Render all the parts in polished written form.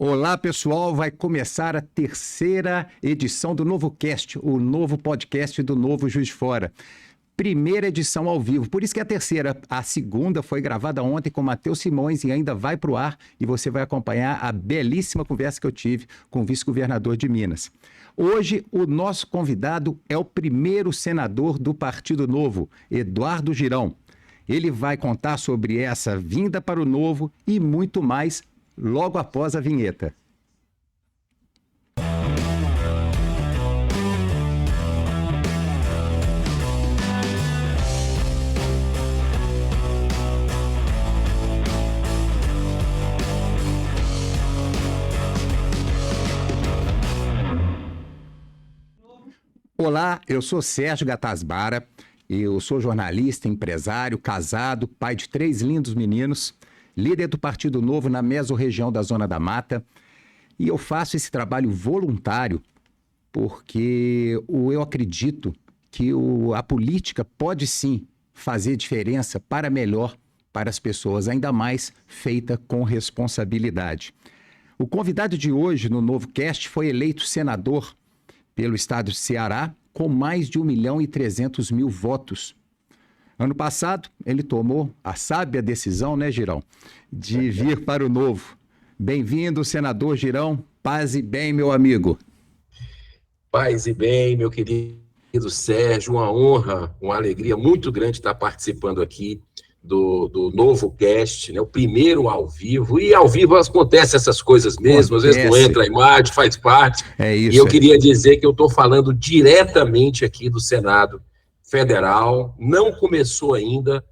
Olá, pessoal. Vai começar a terceira edição do Novo Cast, o novo podcast do Novo Juiz de Fora. Primeira edição ao vivo, por isso que é a terceira. A segunda foi gravada ontem com Matheus Simões e ainda vai para o ar e você vai acompanhar a belíssima conversa que eu tive com o vice-governador de Minas. Hoje, o nosso convidado é o primeiro senador do Partido Novo, Eduardo Girão. Ele vai contar sobre essa vinda para o Novo e muito mais logo após a vinheta. Olá, eu sou Sérgio Gatasbara, eu sou jornalista, empresário, casado, pai de 3 lindos meninos, líder do Partido Novo na mesorregião da Zona da Mata, e eu faço esse trabalho voluntário porque eu acredito que a política pode sim fazer diferença para melhor para as pessoas, ainda mais feita com responsabilidade. O convidado de hoje no Novo Cast foi eleito senador pelo estado de Ceará com mais de 1.300.000 votos. Ano passado, ele tomou a sábia decisão, né, Girão, de vir para o Novo. Bem-vindo, senador Girão. Paz e bem, meu amigo. Paz e bem, meu querido Sérgio. Uma honra, uma alegria muito grande estar participando aqui do Novo Cast, né? O primeiro ao vivo. E ao vivo acontece essas coisas mesmo, às vezes não entra a imagem, faz parte. É isso. E eu queria dizer que eu estou falando diretamente aqui do Senado Federal. Não começou ainda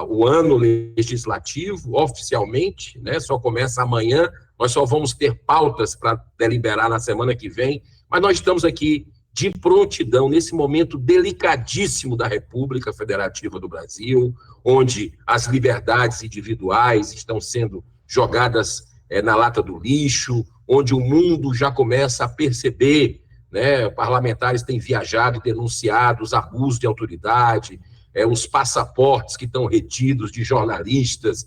o ano legislativo, oficialmente, né? Só começa amanhã. Nós só vamos ter pautas para deliberar na semana que vem, mas nós estamos aqui de prontidão nesse momento delicadíssimo da República Federativa do Brasil, onde as liberdades individuais estão sendo jogadas na lata do lixo, onde o mundo já começa a perceber, né? Parlamentares têm viajado e denunciado os abusos de autoridade, os passaportes que estão retidos de jornalistas,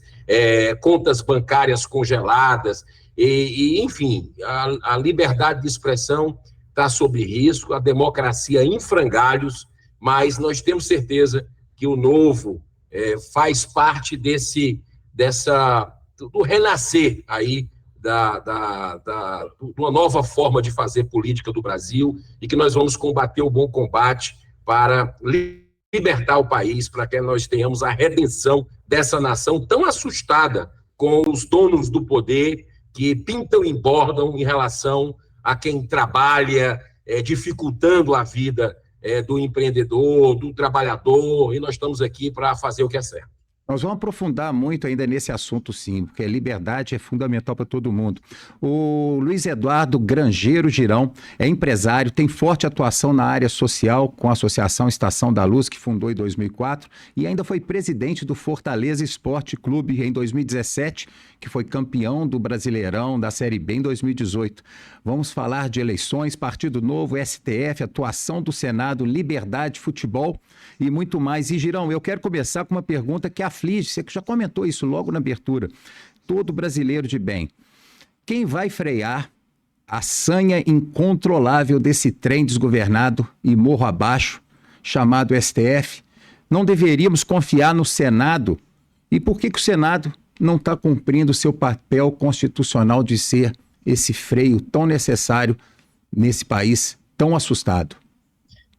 contas bancárias congeladas, enfim, a liberdade de expressão está sob risco, a democracia em frangalhos, mas nós temos certeza que o Novo faz parte do renascer aí de uma nova forma de fazer política do Brasil e que nós vamos combater o bom combate para libertar o país, para que nós tenhamos a redenção dessa nação tão assustada com os donos do poder que pintam e bordam em relação a quem trabalha, dificultando a vida do empreendedor, do trabalhador, e nós estamos aqui para fazer o que é certo. Nós vamos aprofundar muito ainda nesse assunto, sim, porque a liberdade é fundamental para todo mundo. O Luiz Eduardo Grangeiro Girão é empresário, tem forte atuação na área social com a Associação Estação da Luz, que fundou em 2004, e ainda foi presidente do Fortaleza Esporte Clube em 2017, que foi campeão do Brasileirão da Série B em 2018. Vamos falar de eleições, Partido Novo, STF, atuação do Senado, liberdade, futebol e muito mais. E, Girão, eu quero começar com uma pergunta que aflige, você que já comentou isso logo na abertura. Todo brasileiro de bem, quem vai frear a sanha incontrolável desse trem desgovernado e morro abaixo, chamado STF? Não deveríamos confiar no Senado? E por que o Senado não está cumprindo seu papel constitucional de ser esse freio tão necessário nesse país tão assustado?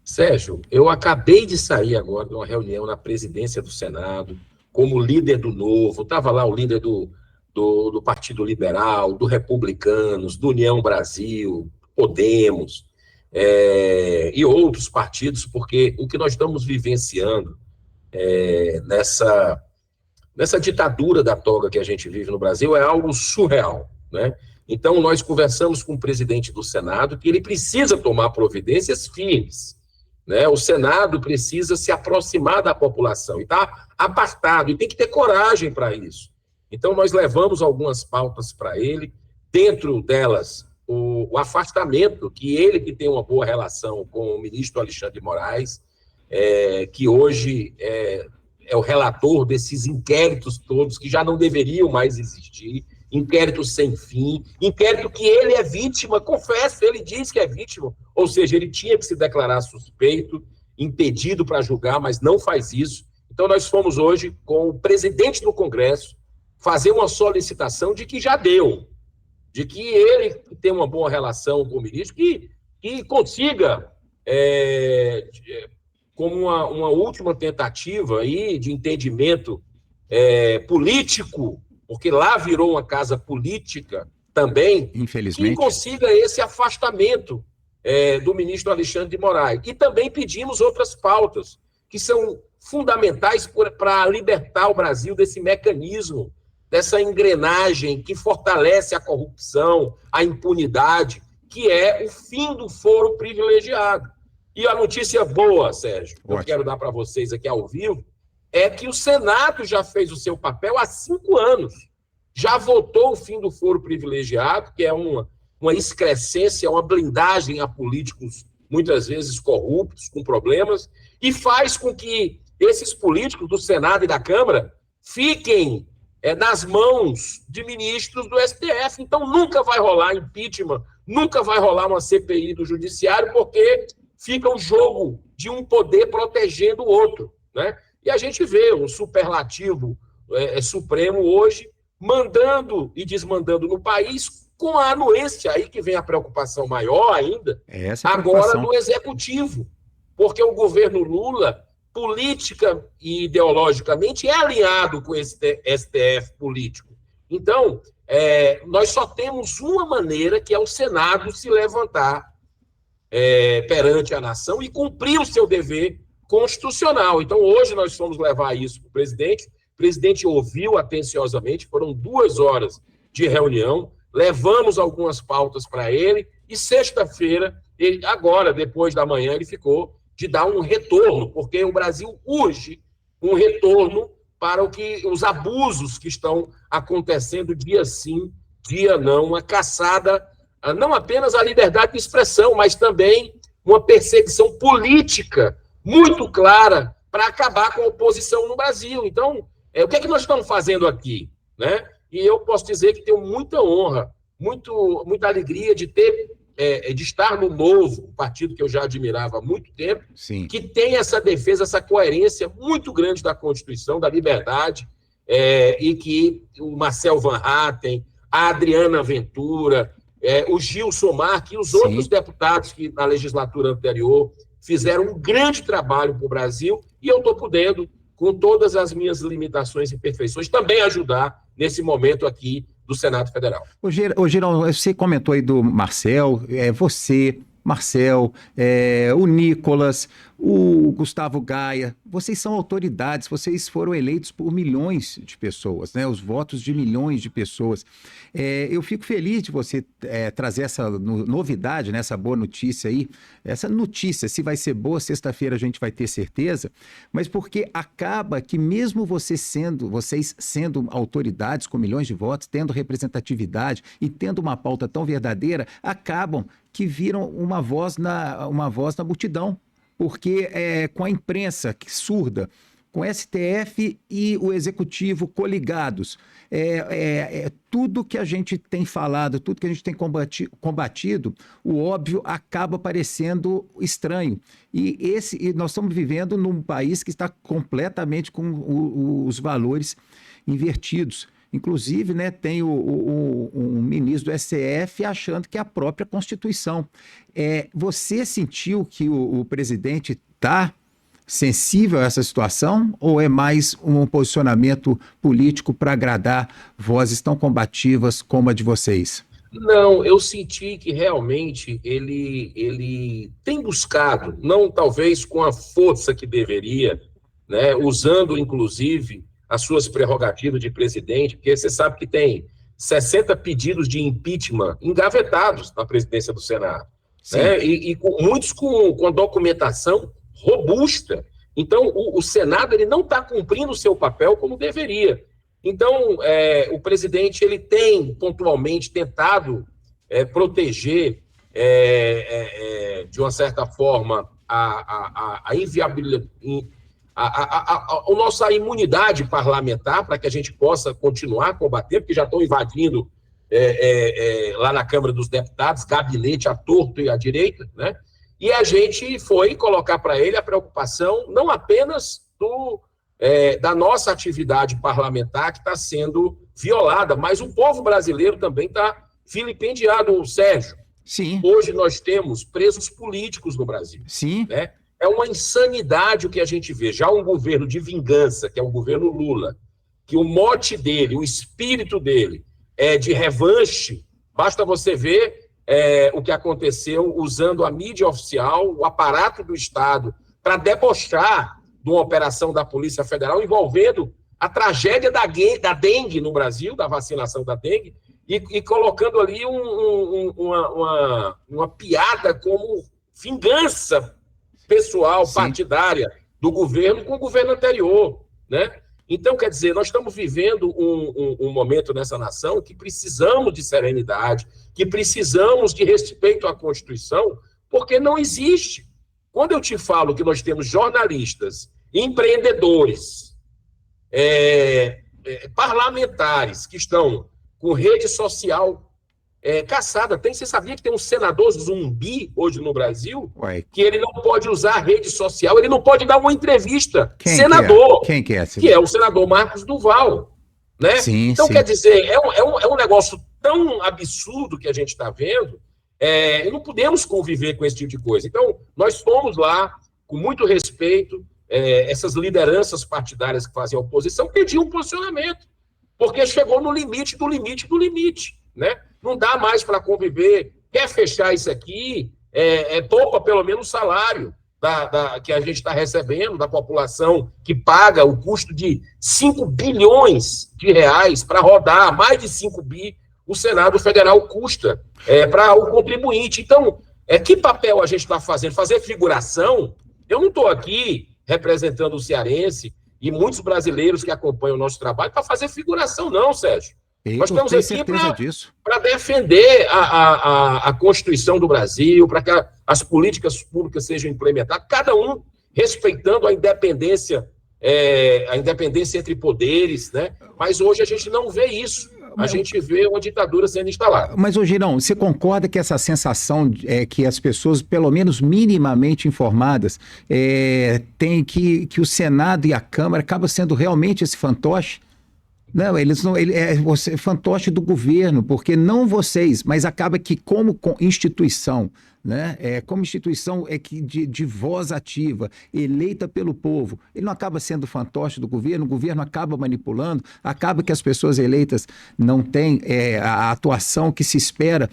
Sérgio, eu acabei de sair agora de uma reunião na presidência do Senado, como líder do Novo, estava lá o líder do Partido Liberal, do Republicanos, do União Brasil, Podemos, e outros partidos, porque o que nós estamos vivenciando nessa ditadura da toga que a gente vive no Brasil é algo surreal, né? Então, nós conversamos com o presidente do Senado que ele precisa tomar providências firmes, né? O Senado precisa se aproximar da população e está apartado, e tem que ter coragem para isso. Então, nós levamos algumas pautas para ele, dentro delas, o afastamento, que ele que tem uma boa relação com o ministro Alexandre de Moraes, que hoje é o relator desses inquéritos todos que já não deveriam mais existir, inquérito sem fim, inquérito que ele é vítima, confesso, ele diz que é vítima, ou seja, ele tinha que se declarar suspeito, impedido para julgar, mas não faz isso. Então, nós fomos hoje com o presidente do Congresso fazer uma solicitação de que já deu, de que ele tem uma boa relação com o ministro, que consiga, como uma última tentativa aí de entendimento político, porque lá virou uma casa política também, infelizmente, que consiga esse afastamento do ministro Alexandre de Moraes. E também pedimos outras pautas, que são fundamentais para libertar o Brasil desse mecanismo, dessa engrenagem que fortalece a corrupção, a impunidade, que é o fim do foro privilegiado. E a notícia boa, Sérgio, que eu quero dar para vocês aqui ao vivo, é que o Senado já fez o seu papel há 5 anos. Já votou o fim do foro privilegiado, que é uma excrescência, uma blindagem a políticos, muitas vezes corruptos, com problemas, e faz com que esses políticos do Senado e da Câmara fiquem nas mãos de ministros do STF. Então, nunca vai rolar impeachment, nunca vai rolar uma CPI do Judiciário, porque fica o jogo de um poder protegendo o outro, né? E a gente vê um superlativo supremo hoje mandando e desmandando no país, com a anuência, aí que vem a preocupação maior ainda, agora do Executivo, porque o governo Lula, política e ideologicamente, é alinhado com esse STF político. Então, nós só temos uma maneira, que é o Senado se levantar perante a nação e cumprir o seu dever constitucional. Então, hoje nós fomos levar isso para o presidente ouviu atenciosamente, foram 2 horas de reunião, levamos algumas pautas para ele, e sexta-feira, agora, depois da manhã, ele ficou de dar um retorno, porque o Brasil urge um retorno para os abusos que estão acontecendo dia sim, dia não, uma caçada, não apenas à liberdade de expressão, mas também uma perseguição política muito clara para acabar com a oposição no Brasil. Então, o que é que nós estamos fazendo aqui, né? E eu posso dizer que tenho muita honra, muita alegria de estar no Novo, um partido que eu já admirava há muito tempo, sim, que tem essa defesa, essa coerência muito grande da Constituição, da liberdade, e que o Marcel Van Hatten, a Adriana Ventura, o Gilson Marques e os outros deputados que na legislatura anterior fizeram um grande trabalho para o Brasil, e eu estou podendo, com todas as minhas limitações e imperfeições, também ajudar nesse momento aqui do Senado Federal. Ô, Girão, você comentou aí do Marcel, você, Marcel, o Nicolas, o Gustavo Gaia, vocês são autoridades, vocês foram eleitos por milhões de pessoas, né? Os votos de milhões de pessoas. Eu fico feliz de você trazer essa novidade, né? Essa boa notícia aí, essa notícia, se vai ser boa, sexta-feira a gente vai ter certeza, mas porque acaba que mesmo vocês sendo autoridades com milhões de votos, tendo representatividade e tendo uma pauta tão verdadeira, acabam que viram uma voz na multidão, porque com a imprensa surda, com o STF e o Executivo coligados, tudo que a gente tem falado, tudo que a gente tem combatido, o óbvio acaba parecendo estranho. E nós estamos vivendo num país que está completamente com os valores invertidos. Inclusive, né, tem um ministro do STF achando que é a própria Constituição. Você sentiu que o presidente está sensível a essa situação, ou é mais um posicionamento político para agradar vozes tão combativas como a de vocês? Não, eu senti que realmente ele tem buscado, não talvez com a força que deveria, né, usando inclusive as suas prerrogativas de presidente, porque você sabe que tem 60 pedidos de impeachment engavetados na presidência do Senado, né? E muitos com a documentação robusta. Então, o Senado ele não está cumprindo o seu papel como deveria. Então, o presidente ele tem pontualmente tentado proteger, de uma certa forma, a a nossa imunidade parlamentar para que a gente possa continuar a combater, porque já estão invadindo lá na Câmara dos Deputados, gabinete à torto e à direita, né? E a gente foi colocar para ele a preocupação não apenas da nossa atividade parlamentar que está sendo violada, mas o povo brasileiro também está vilipendiado, Sérgio. Sim. Hoje nós temos presos políticos no Brasil. Sim. Né? É uma insanidade o que a gente vê. Já um governo de vingança, que é o governo Lula, que o mote dele, o espírito dele é de revanche, basta você ver o que aconteceu usando a mídia oficial, o aparato do Estado, para debochar de uma operação da Polícia Federal envolvendo a tragédia da dengue no Brasil, da vacinação da dengue, e colocando ali uma piada como vingança pessoal, sim, partidária do governo com o governo anterior, né? Então, quer dizer, nós estamos vivendo um momento nessa nação que precisamos de serenidade, que precisamos de respeito à Constituição, porque não existe. Quando eu te falo que nós temos jornalistas, empreendedores, parlamentares que estão com rede social caçada. Você sabia que tem um senador zumbi hoje no Brasil? Ué. Que ele não pode usar a rede social, ele não pode dar uma entrevista. Quem senador. Quem que é? Que é o senador Marcos Duval. Né? Sim, então, sim. Quer dizer, é um negócio tão absurdo que a gente está vendo, e não podemos conviver com esse tipo de coisa. Então, nós fomos lá, com muito respeito, essas lideranças partidárias que fazem a oposição pediam um posicionamento, porque chegou no limite do limite do limite, né? Não dá mais para conviver. Quer fechar isso aqui, poupa pelo menos o salário que a gente está recebendo, da população que paga o custo de 5 bilhões de reais para rodar, mais de 5 bi, o Senado Federal custa para o contribuinte. Então, que papel a gente está fazendo? Fazer figuração? Eu não estou aqui representando o cearense e muitos brasileiros que acompanham o nosso trabalho para fazer figuração, não, Sérgio. Nós estamos aqui para defender a Constituição do Brasil, para que as políticas públicas sejam implementadas, cada um respeitando a independência entre poderes, né? Mas hoje a gente não vê isso. A gente vê uma ditadura sendo instalada. Mas, Girão, você concorda que essa sensação que as pessoas, pelo menos minimamente informadas, têm que o Senado e a Câmara acabam sendo realmente esse fantoche? Não, você é fantoche do governo, porque não vocês, mas acaba que como instituição, né? Como instituição de voz ativa, eleita pelo povo, ele não acaba sendo fantoche do governo, o governo acaba manipulando, acaba que as pessoas eleitas não têm a atuação que se espera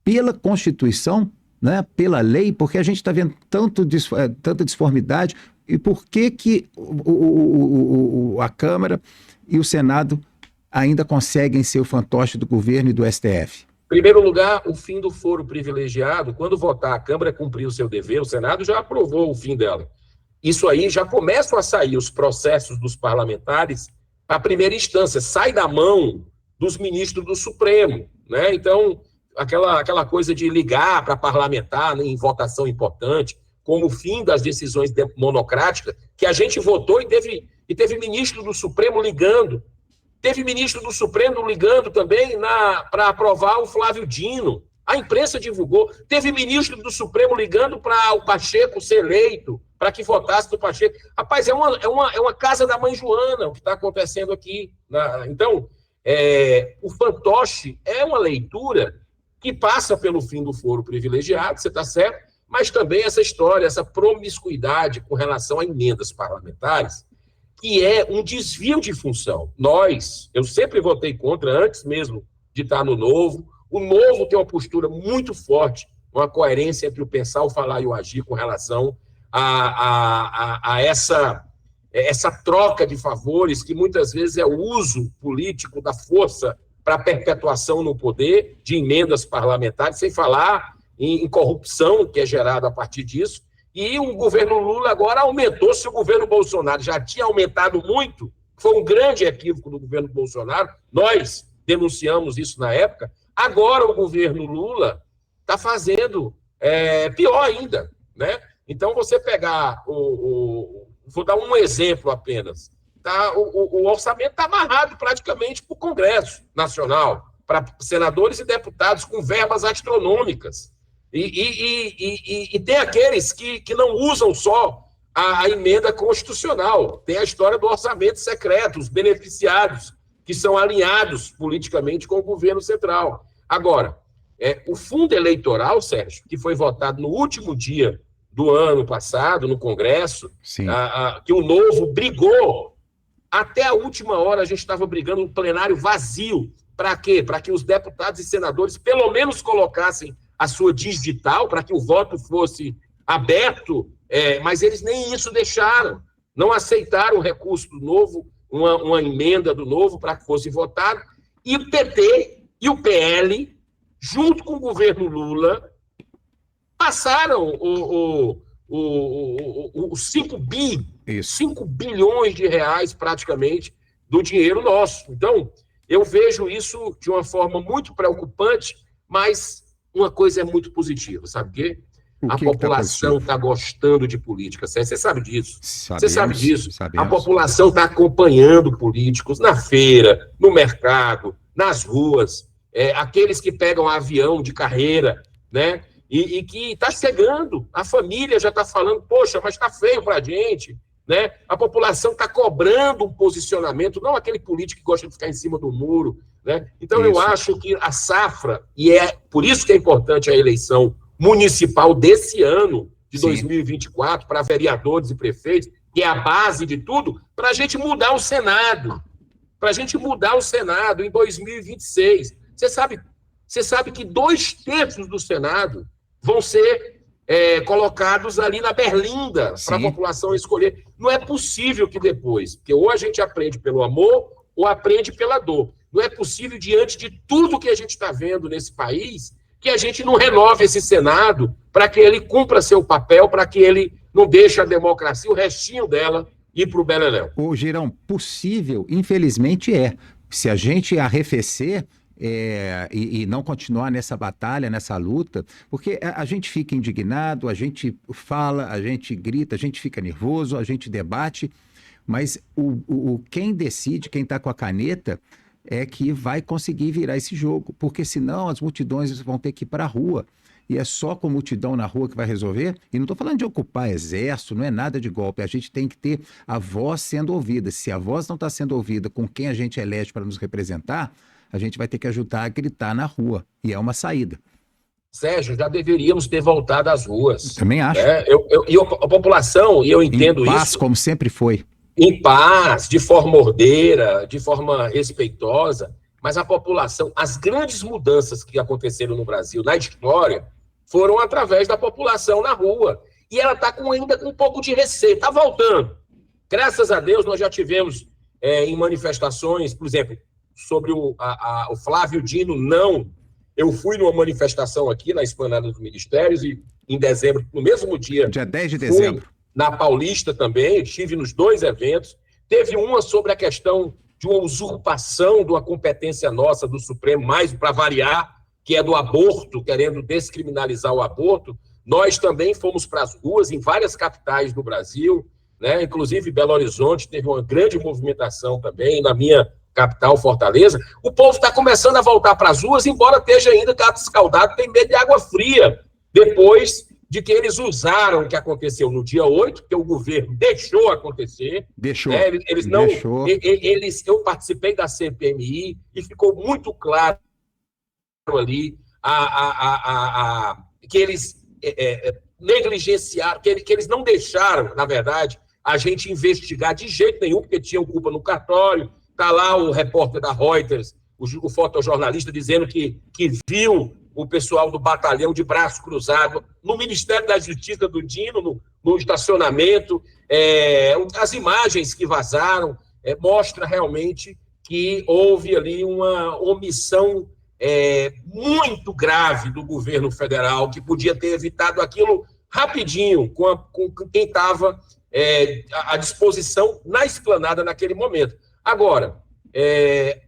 pela Constituição, né? Pela lei, porque a gente está vendo tanta disformidade, e por que a Câmara e o Senado ainda conseguem ser o fantoche do governo e do STF? Em primeiro lugar, o fim do foro privilegiado. Quando votar, a Câmara cumpriu o seu dever, o Senado já aprovou o fim dela. Isso aí já começam a sair os processos dos parlamentares para a primeira instância, sai da mão dos ministros do Supremo, né? Então, aquela coisa de ligar para parlamentar em votação importante, como o fim das decisões monocráticas, que a gente votou e teve ministro do Supremo ligando. Teve ministro do Supremo ligando também para aprovar o Flávio Dino. A imprensa divulgou. Teve ministro do Supremo ligando para o Pacheco ser eleito, para que votasse do Pacheco. Rapaz, é uma casa da mãe Joana o que está acontecendo aqui. Então, o fantoche é uma leitura que passa pelo fim do foro privilegiado, você está certo, mas também essa história, essa promiscuidade com relação a emendas parlamentares, que é um desvio de função. Eu sempre votei contra, antes mesmo de estar no Novo. O Novo tem uma postura muito forte, uma coerência entre o pensar, o falar e o agir com relação a essa troca de favores, que muitas vezes é o uso político da força para perpetuação no poder de emendas parlamentares, sem falar em corrupção que é gerada a partir disso. E o governo Lula agora aumentou. Se o governo Bolsonaro já tinha aumentado muito, foi um grande equívoco do governo Bolsonaro, nós denunciamos isso na época, agora o governo Lula está fazendo pior ainda, né? Então, você pegar o vou dar um exemplo apenas. Tá? O orçamento está amarrado praticamente para o Congresso Nacional, para senadores e deputados com verbas astronômicas. E tem aqueles que não usam só a emenda constitucional, tem a história do orçamento secreto, os beneficiados que são alinhados politicamente com o governo central. Agora, o fundo eleitoral, Sérgio, que foi votado no último dia do ano passado, no Congresso, que o Novo brigou, até a última hora a gente estava brigando no plenário vazio. Para quê? Para que os deputados e senadores pelo menos colocassem a sua digital, para que o voto fosse aberto, mas eles nem isso deixaram. Não aceitaram o recurso do Novo, uma emenda do Novo para que fosse votado, e o PT e o PL, junto com o governo Lula, passaram os 5 bilhões de reais, praticamente, do dinheiro nosso. Então, eu vejo isso de uma forma muito preocupante, mas uma coisa é muito positiva, sabe o quê? A população está gostando de política. Você sabe disso. Você sabe disso. A população está acompanhando políticos na feira, no mercado, nas ruas, aqueles que pegam avião de carreira, né? E que está chegando. A família já está falando, poxa, mas está feio para a gente. Né? A população está cobrando um posicionamento, não aquele político que gosta de ficar em cima do muro. Né? Então, eu acho que a safra, e é por isso que é importante a eleição municipal desse ano, de 2024, para vereadores e prefeitos, que é a base de tudo, para a gente mudar o Senado. Para a gente mudar o Senado em 2026. Você sabe que 2/3 do Senado vão ser colocados ali na berlinda para a população escolher. Não é possível que depois, porque ou a gente aprende pelo amor ou aprende pela dor. Não é possível, diante de tudo que a gente está vendo nesse país, que a gente não renove esse Senado para que ele cumpra seu papel, para que ele não deixe a democracia, o restinho dela, ir para o beleléu. Ô, Girão, possível, infelizmente Se a gente arrefecer e não continuar nessa batalha, nessa luta, porque a gente fica indignado, a gente fala, a gente grita, a gente fica nervoso, a gente debate, mas quem decide, quem está com a caneta, é que vai conseguir virar esse jogo, porque senão as multidões vão ter que ir para a rua, e é só com multidão na rua que vai resolver. E não estou falando de ocupar exército, não é nada de golpe, a gente tem que ter a voz sendo ouvida. Se a voz não está sendo ouvida com quem a gente elege para nos representar, a gente vai ter que ajudar a gritar na rua, e é uma saída. Sérgio, já deveríamos ter voltado às ruas. Também acho. E a população, e eu entendo isso... Em paz, como sempre foi. Em paz, de forma ordeira, de forma respeitosa, mas a população, as grandes mudanças que aconteceram no Brasil, na história, foram através da população na rua. E ela está ainda com um pouco de receio, está voltando. Graças a Deus, nós já tivemos em manifestações, por exemplo, sobre o Flávio Dino, não. Eu fui numa manifestação aqui na Esplanada dos Ministérios e em dezembro, no mesmo dia... Dia 10 de dezembro. Na Paulista também, estive nos 2 eventos. Teve uma sobre a questão de uma usurpação de uma competência nossa do Supremo, mais para variar, que é do aborto, querendo descriminalizar o aborto. Nós também fomos para as ruas em várias capitais do Brasil, né? Inclusive Belo Horizonte teve uma grande movimentação também, na minha capital, Fortaleza. O povo está começando a voltar para as ruas, embora esteja ainda gato escaldado, tem medo de água fria, depois de que eles usaram o que aconteceu no dia 8, que o governo deixou acontecer. Deixou. Né? Eles não. Deixou. Eu participei da CPMI e ficou muito claro ali que eles negligenciaram, que eles não deixaram, na verdade, a gente investigar de jeito nenhum, porque tinham culpa no cartório. Está lá o repórter da Reuters, o fotojornalista, dizendo que viu o pessoal do batalhão de braço cruzado no Ministério da Justiça do Dino, no estacionamento. As imagens que vazaram mostram realmente que houve ali uma omissão muito grave do governo federal, que podia ter evitado aquilo rapidinho com quem estava à disposição na esplanada naquele momento. Agora,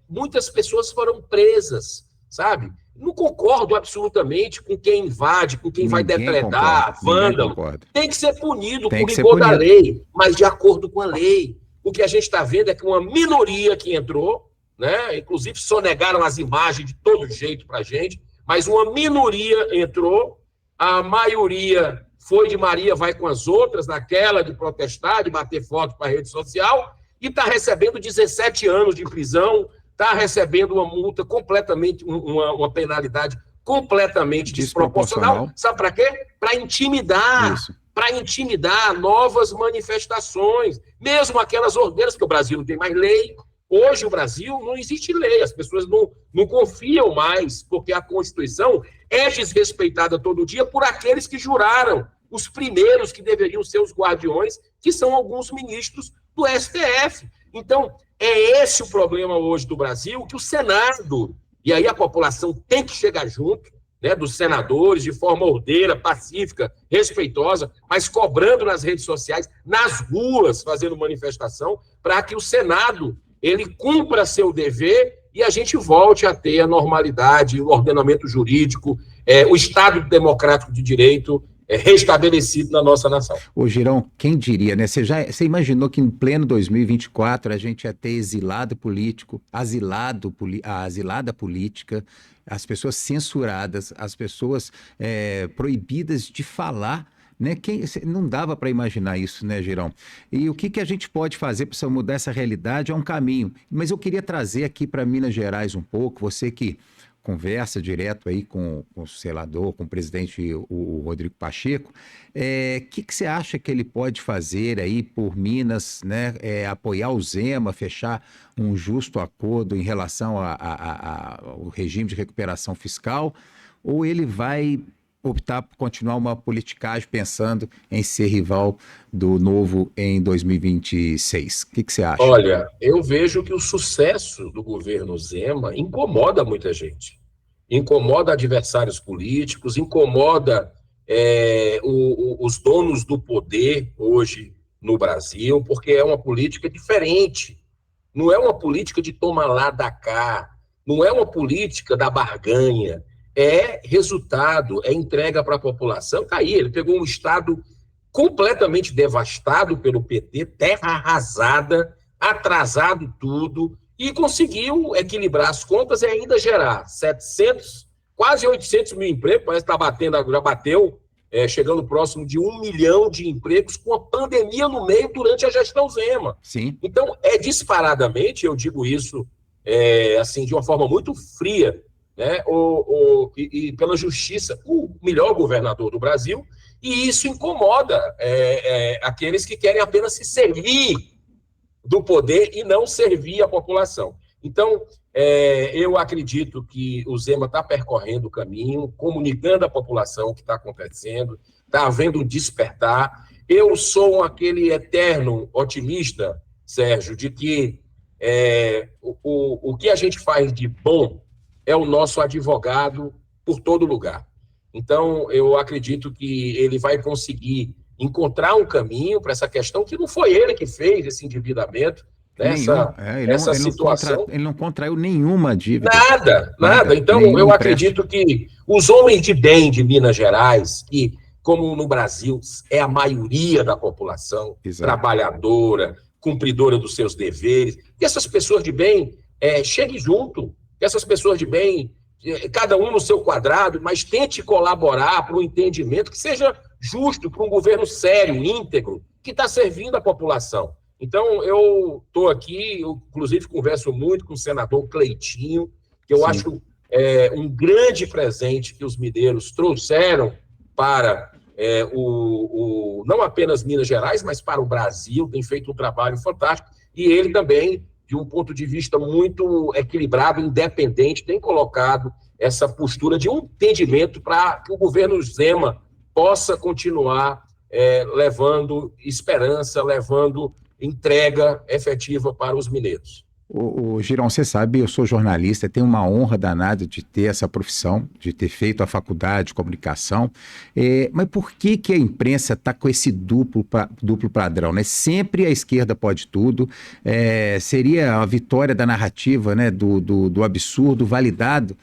muitas pessoas foram presas sabe? Não concordo absolutamente com quem invade, com quem vai depredar, vândalo. Tem que ser punido por rigor da lei, mas de acordo com a lei. O que a gente está vendo é que uma minoria que entrou, né? Inclusive sonegaram as imagens de todo jeito para a gente, mas uma minoria entrou, a maioria foi de Maria, vai com as outras, naquela de protestar, de bater foto para a rede social, e está recebendo 17 anos de prisão, está recebendo uma multa completamente, uma penalidade completamente desproporcional. Sabe para quê? Para intimidar novas manifestações, mesmo aquelas ordeiras, que o Brasil não tem mais lei. Hoje o Brasil não existe lei, as pessoas não confiam mais, porque a Constituição é desrespeitada todo dia por aqueles que juraram, os primeiros que deveriam ser os guardiões, que são alguns ministros do STF. Então, é esse o problema hoje do Brasil, que o Senado, e aí a população tem que chegar junto, né, dos senadores, de forma ordeira, pacífica, respeitosa, mas cobrando nas redes sociais, nas ruas, fazendo manifestação, para que o Senado ele cumpra seu dever e a gente volte a ter a normalidade, o ordenamento jurídico, o Estado democrático de direito restabelecido na nossa nação. Ô, Girão, quem diria, né? Você imaginou que em pleno 2024 a gente ia ter exilado político, a asilada política, as pessoas censuradas, as pessoas proibidas de falar, né? Não dava para imaginar isso, né, Girão? E o que a gente pode fazer para mudar essa realidade é um caminho. Mas eu queria trazer aqui para Minas Gerais um pouco, você que conversa direto aí com o senador, com o presidente, o Rodrigo Pacheco, que você acha que ele pode fazer aí por Minas, né? Apoiar o Zema, fechar um justo acordo em relação ao regime de recuperação fiscal, ou ele vai optar por continuar uma politicagem pensando em ser rival do Novo em 2026? O que você acha? Olha, eu vejo que o sucesso do governo Zema incomoda muita gente. Incomoda adversários políticos, incomoda os donos do poder hoje no Brasil, porque é uma política diferente. Não é uma política de toma lá, dá cá. Não é uma política da barganha. É resultado, é entrega para a população. Tá aí, ele pegou um estado completamente devastado pelo PT, terra arrasada, atrasado tudo, e conseguiu equilibrar as contas e ainda gerar 700, quase 800 mil empregos, parece que já bateu, chegando próximo de 1 milhão de empregos, com a pandemia no meio durante a gestão Zema. Sim. Então, disparadamente, eu digo isso assim, de uma forma muito fria, né, e pela justiça, o melhor governador do Brasil, e isso incomoda aqueles que querem apenas se servir do poder e não servir a população. Então, eu acredito que o Zema está percorrendo o caminho, comunicando à população o que está acontecendo, está havendo um despertar. Eu sou aquele eterno otimista, Sérgio, de que o que a gente faz de bom é o nosso advogado por todo lugar. Então, eu acredito que ele vai conseguir encontrar um caminho para essa questão, que não foi ele que fez esse endividamento, essa situação. Ele não contraiu nenhuma dívida. Nada. Então, eu acredito que os homens de bem de Minas Gerais, que, como no Brasil, é a maioria da população, trabalhadora, cumpridora dos seus deveres, que essas pessoas de bem cheguem junto, que essas pessoas de bem, cada um no seu quadrado, mas tente colaborar para um entendimento que seja justo, para um governo sério, íntegro, que está servindo a população. Então, eu estou aqui, eu, inclusive, converso muito com o senador Cleitinho, que eu acho um grande presente que os mineiros trouxeram para não apenas Minas Gerais, mas para o Brasil, tem feito um trabalho fantástico, e ele também, de um ponto de vista muito equilibrado, independente, tem colocado essa postura de um entendimento para que o governo Zema possa continuar levando esperança, levando entrega efetiva para os mineiros. O Girão, você sabe, eu sou jornalista, tenho uma honra danada de ter essa profissão, de ter feito a faculdade de comunicação, mas por que a imprensa está com esse duplo padrão, né? Sempre a esquerda pode tudo, seria a vitória da narrativa, né, do absurdo validado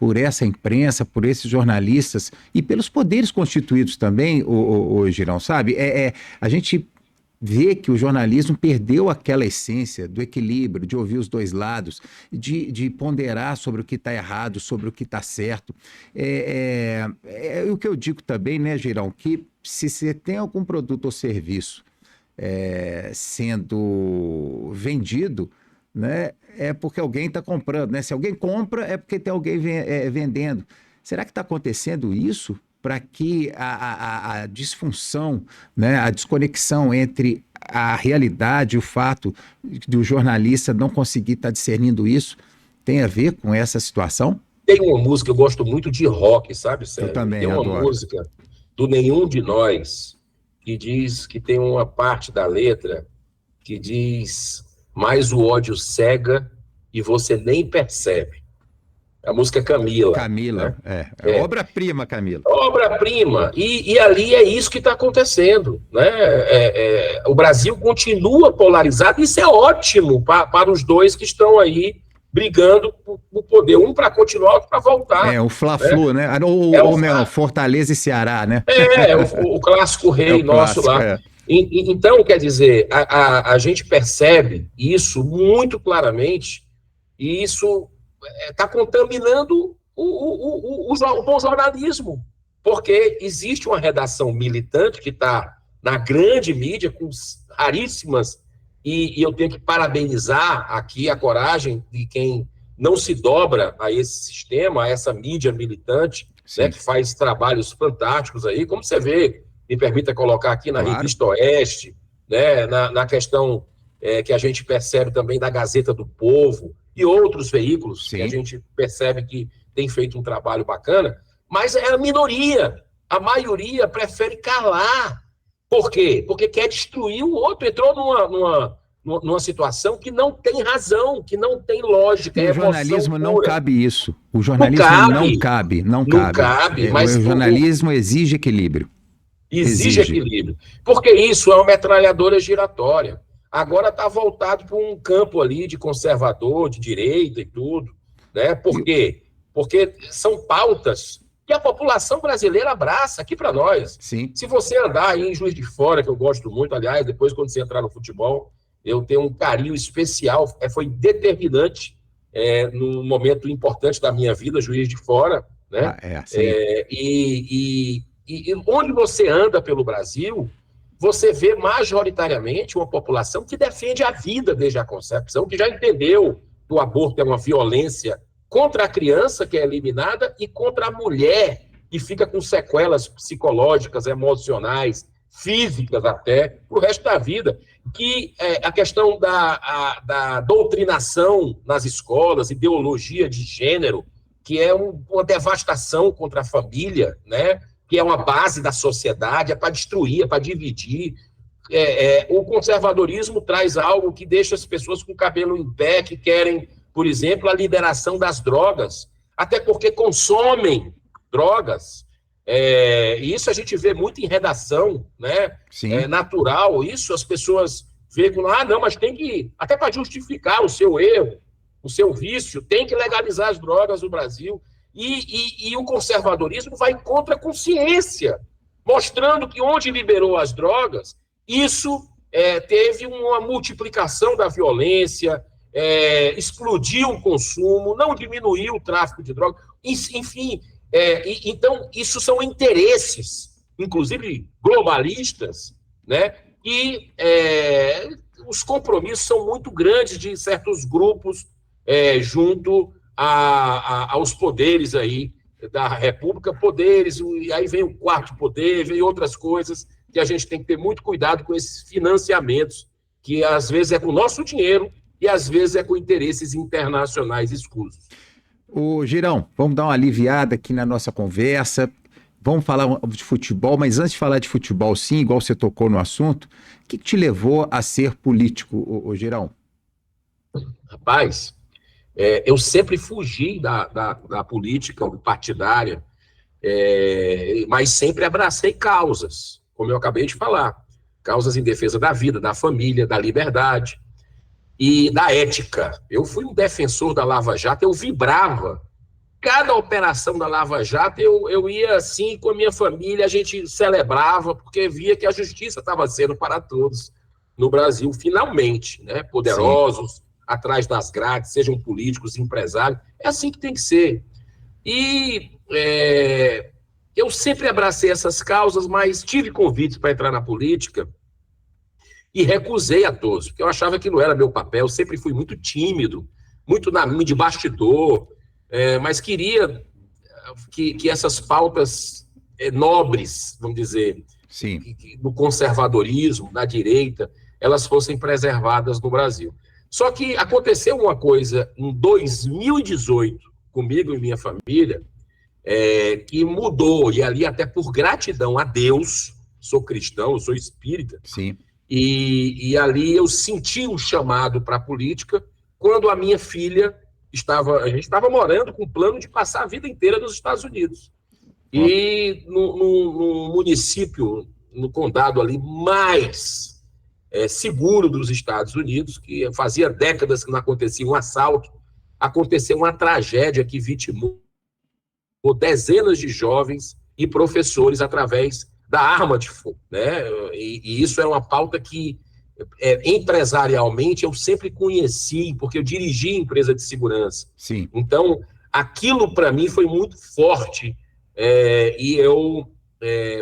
por essa imprensa, por esses jornalistas e pelos poderes constituídos também, o Girão, sabe? A gente vê que o jornalismo perdeu aquela essência do equilíbrio, de ouvir os dois lados, de ponderar sobre o que está errado, sobre o que está certo. O que eu digo também, né, Girão, que se você tem algum produto ou serviço sendo vendido, né, é porque alguém está comprando, né? Se alguém compra, é porque tem alguém vendendo. Será que está acontecendo isso para que a disfunção, né, a desconexão entre a realidade e o fato do jornalista não conseguir estar discernindo isso tem a ver com essa situação? Tem uma música, eu gosto muito de rock, sabe, Sérgio? Eu também Tem uma adoro. música do Nenhum de Nós que diz que tem uma parte da letra que diz: mas o ódio cega e você nem percebe. A música é Camila. Camila, né? Obra-prima, Camila. Obra-prima. E ali é isso que está acontecendo. Né? O Brasil continua polarizado, e isso é ótimo para os dois que estão aí brigando por poder. Um para continuar, outro para voltar. O Fla-Flu, né? Ou Fortaleza e Ceará, né? O clássico rei nosso lá. Então, quer dizer, a gente percebe isso muito claramente, e isso está contaminando o bom jornalismo, porque existe uma redação militante que está na grande mídia, com raríssimas, e eu tenho que parabenizar aqui a coragem de quem não se dobra a esse sistema, a essa mídia militante, né, que faz trabalhos fantásticos aí, como você vê, me permita colocar aqui na Revista Oeste, né, na questão que a gente percebe também da Gazeta do Povo, e outros veículos que a gente percebe que tem feito um trabalho bacana, mas é a minoria. A maioria prefere calar. Por quê? Porque quer destruir o outro. Entrou numa situação que não tem razão, que não tem lógica. O jornalismo não cabe isso. O jornalismo não cabe. Mas o jornalismo exige equilíbrio. Exige equilíbrio. Porque isso é uma metralhadora giratória. Agora está voltado para um campo ali de conservador, de direita e tudo. Né? Por quê? Porque são pautas que a população brasileira abraça aqui para nós. Sim. Se você andar aí em Juiz de Fora, que eu gosto muito, aliás, depois quando você entrar no futebol, eu tenho um carinho especial, foi determinante num momento importante da minha vida, Juiz de Fora. Né? E onde você anda pelo Brasil, você vê majoritariamente uma população que defende a vida desde a concepção, que já entendeu que o aborto é uma violência contra a criança, que é eliminada, e contra a mulher, que fica com sequelas psicológicas, emocionais, físicas até, para o resto da vida. Que a questão da doutrinação nas escolas, ideologia de gênero, que é uma devastação contra a família, né? Que é uma base da sociedade, é para destruir, é para dividir. O conservadorismo traz algo que deixa as pessoas com o cabelo em pé, que querem, por exemplo, a liberação das drogas, até porque consomem drogas. E isso a gente vê muito em redação, né? É natural, isso as pessoas veem como, não, mas tem que, até para justificar o seu erro, o seu vício, tem que legalizar as drogas no Brasil. E o conservadorismo vai contra a consciência, mostrando que onde liberou as drogas, isso teve uma multiplicação da violência, explodiu o consumo, não diminuiu o tráfico de drogas, enfim. Então, isso são interesses, inclusive globalistas, né? E os compromissos são muito grandes de certos grupos junto aos poderes aí da República, poderes, e aí vem o quarto poder, vem outras coisas, que a gente tem que ter muito cuidado com esses financiamentos, que às vezes é com o nosso dinheiro e às vezes é com interesses internacionais escusos. Ô, Girão, vamos dar uma aliviada aqui na nossa conversa, vamos falar de futebol, mas antes de falar de futebol, sim, igual você tocou no assunto, o que te levou a ser político, ô Girão? Rapaz, eu sempre fugi da política partidária, mas sempre abracei causas, como eu acabei de falar, causas em defesa da vida, da família, da liberdade e da ética. Eu fui um defensor da Lava Jato, eu vibrava cada operação da Lava Jato, eu ia assim com a minha família, a gente celebrava, porque via que a justiça estava sendo para todos no Brasil, finalmente, né? Poderosos, sim, atrás das grades, sejam políticos, empresários, é assim que tem que ser. E eu sempre abracei essas causas, mas tive convites para entrar na política e recusei a todos, porque eu achava que não era meu papel, sempre fui muito tímido, muito de bastidor, mas queria que essas pautas nobres, vamos dizer, sim, do conservadorismo, da direita, elas fossem preservadas no Brasil. Só que aconteceu uma coisa em 2018, comigo e minha família, que mudou, e ali até por gratidão a Deus, sou cristão, sou espírita, sim. E ali eu senti um chamado para a política quando a minha filha a gente estava morando com o plano de passar a vida inteira nos Estados Unidos. E no município, no condado ali mais seguro dos Estados Unidos, que fazia décadas que não acontecia um assalto, aconteceu uma tragédia que vitimou dezenas de jovens e professores através da arma de fogo, né? E isso é uma pauta que, empresarialmente, eu sempre conheci, porque eu dirigi empresa de segurança. Sim. Então, aquilo para mim foi muito forte, e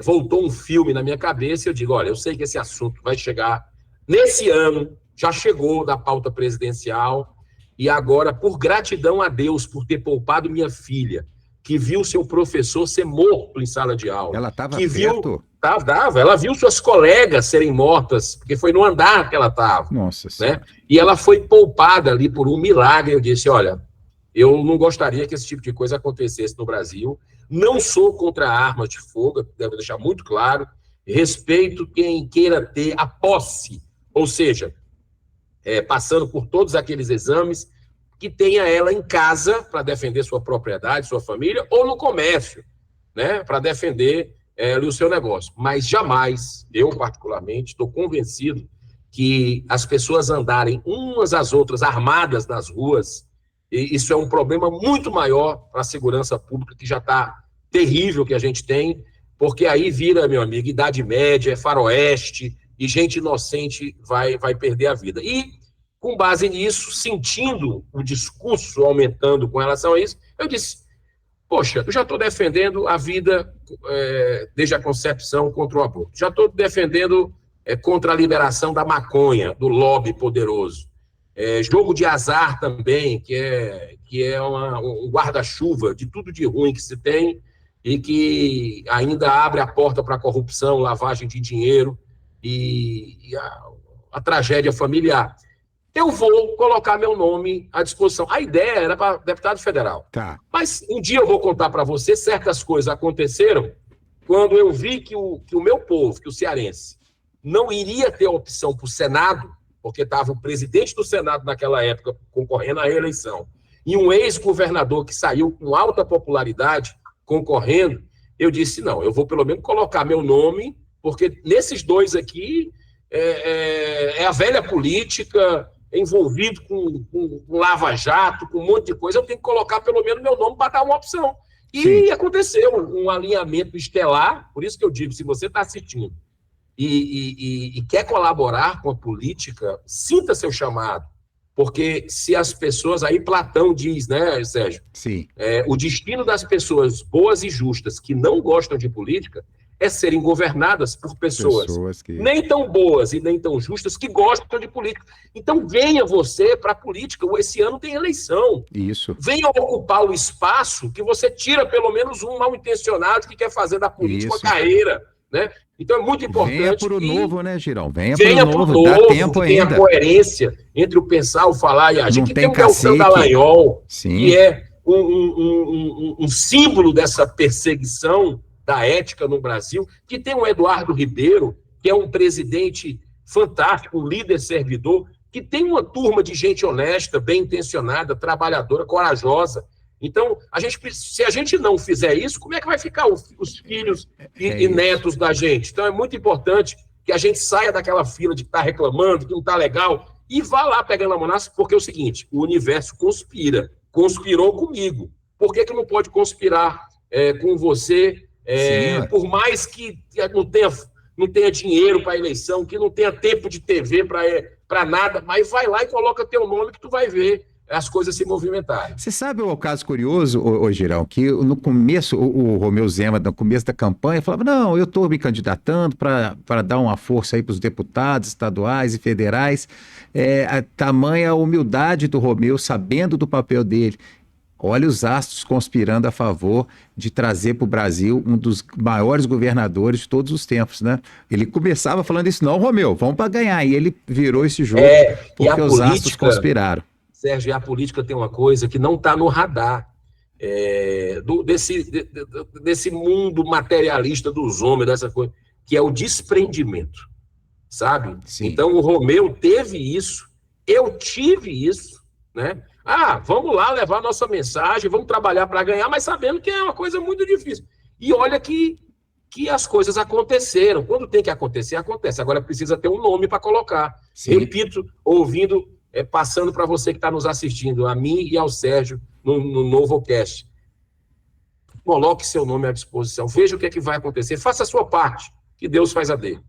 voltou um filme na minha cabeça e eu digo, olha, eu sei que esse assunto vai chegar nesse ano, já chegou da pauta presidencial, e agora, por gratidão a Deus por ter poupado minha filha, que viu seu professor ser morto em sala de aula. Ela estava perto? Ela viu suas colegas serem mortas, porque foi no andar que ela estava. Nossa Senhora. Né? E ela foi poupada ali por um milagre. Eu disse, olha, eu não gostaria que esse tipo de coisa acontecesse no Brasil. Não sou contra armas de fogo, devo deixar muito claro. Respeito quem queira ter a posse, ou seja, passando por todos aqueles exames, que tenha ela em casa para defender sua propriedade, sua família, ou no comércio, né, para defender o seu negócio. Mas jamais, eu particularmente, estou convencido que as pessoas andarem umas às outras armadas nas ruas, e isso é um problema muito maior para a segurança pública, que já está terrível que a gente tem, porque aí vira, meu amigo, Idade Média, faroeste, e gente inocente vai perder a vida. E com base nisso, sentindo o discurso aumentando com relação a isso, eu disse, poxa, eu já estou defendendo a vida desde a concepção contra o aborto. Já estou defendendo contra a liberação da maconha, do lobby poderoso. Jogo de azar também, que é um guarda-chuva de tudo de ruim que se tem e que ainda abre a porta para a corrupção, lavagem de dinheiro e a tragédia familiar. Eu vou colocar meu nome à disposição. A ideia era para deputado federal. Tá. Mas um dia eu vou contar para você, certas coisas aconteceram quando eu vi que o meu povo, que o cearense, não iria ter opção para o Senado, porque estava o presidente do Senado naquela época concorrendo à reeleição, e um ex-governador que saiu com alta popularidade concorrendo, eu disse, não, eu vou pelo menos colocar meu nome, porque nesses dois aqui é a velha política, envolvido com lava-jato, com um monte de coisa, eu tenho que colocar pelo menos meu nome para dar uma opção. E sim, aconteceu um alinhamento estelar, por isso que eu digo, se você está assistindo e quer colaborar com a política, sinta seu chamado, porque se as pessoas, aí Platão diz, né, Sérgio? Sim. O destino das pessoas boas e justas que não gostam de política é serem governadas por pessoas que nem tão boas e nem tão justas que gostam de política. Então, venha você para a política. Esse ano tem eleição. Isso. Venha ocupar o espaço que você tira pelo menos um mal-intencionado que quer fazer da política uma carreira. Né? Então, é muito importante. Venha para o novo, né, Girão? Venha para o novo. Dá tempo ainda. Tem a coerência entre o pensar, o falar e agir. Não que tem o Deltan Dallagnol, que é um símbolo dessa perseguição da ética no Brasil, que tem o Eduardo Ribeiro, que é um presidente fantástico, um líder servidor, que tem uma turma de gente honesta, bem intencionada, trabalhadora, corajosa. Então, se a gente não fizer isso, como é que vai ficar os filhos e netos da gente? Então, é muito importante que a gente saia daquela fila de estar reclamando, que não está legal, e vá lá pegando a mão, porque é o seguinte, o universo conspirou comigo. Por que não pode conspirar com você, Sim, por mais que não tenha dinheiro para a eleição, que não tenha tempo de TV para nada, mas vai lá e coloca teu nome que tu vai ver as coisas se movimentarem. você sabe o caso curioso, Girão, que no começo, o Romeu Zema, no começo da campanha, falava, não, eu estou me candidatando para dar uma força aí para os deputados estaduais e federais, a tamanha humildade do Romeu, sabendo do papel dele. Olha os astros conspirando a favor de trazer para o Brasil um dos maiores governadores de todos os tempos, né? Ele começava falando isso, não, Romeu, vamos para ganhar. E ele virou esse jogo porque os astros conspiraram. Sérgio, a política tem uma coisa que não está no radar desse mundo materialista dos homens, dessa coisa, que é o desprendimento, sabe? Sim. Então, o Romeu teve isso, eu tive isso, né? Vamos lá levar nossa mensagem, vamos trabalhar para ganhar, mas sabendo que é uma coisa muito difícil. E olha que as coisas aconteceram. Quando tem que acontecer, acontece. Agora precisa ter um nome para colocar. Sim. Repito, ouvindo, passando para você que está nos assistindo, a mim e ao Sérgio, no NovoCast. Coloque seu nome à disposição, veja o que é que vai acontecer, faça a sua parte, que Deus faz a dele.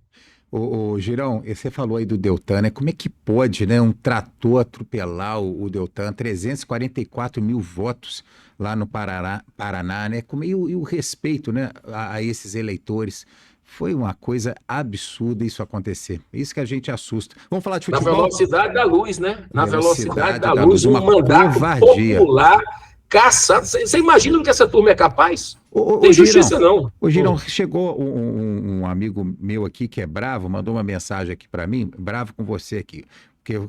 Ô, Girão, você falou aí do Deltan, né? Como é que pode, né, um trator atropelar o Deltan, 344 mil votos lá no Paraná, né? E o respeito, né, a esses eleitores. Foi uma coisa absurda isso acontecer. Isso que a gente assusta. Vamos falar de futebol? Na velocidade da luz, né? Na velocidade da luz, um mandato covardia popular caçado. Você imagina o que essa turma é capaz? Tem justiça, não. O Girão, chegou um amigo meu aqui que é bravo, mandou uma mensagem aqui para mim, bravo com você aqui,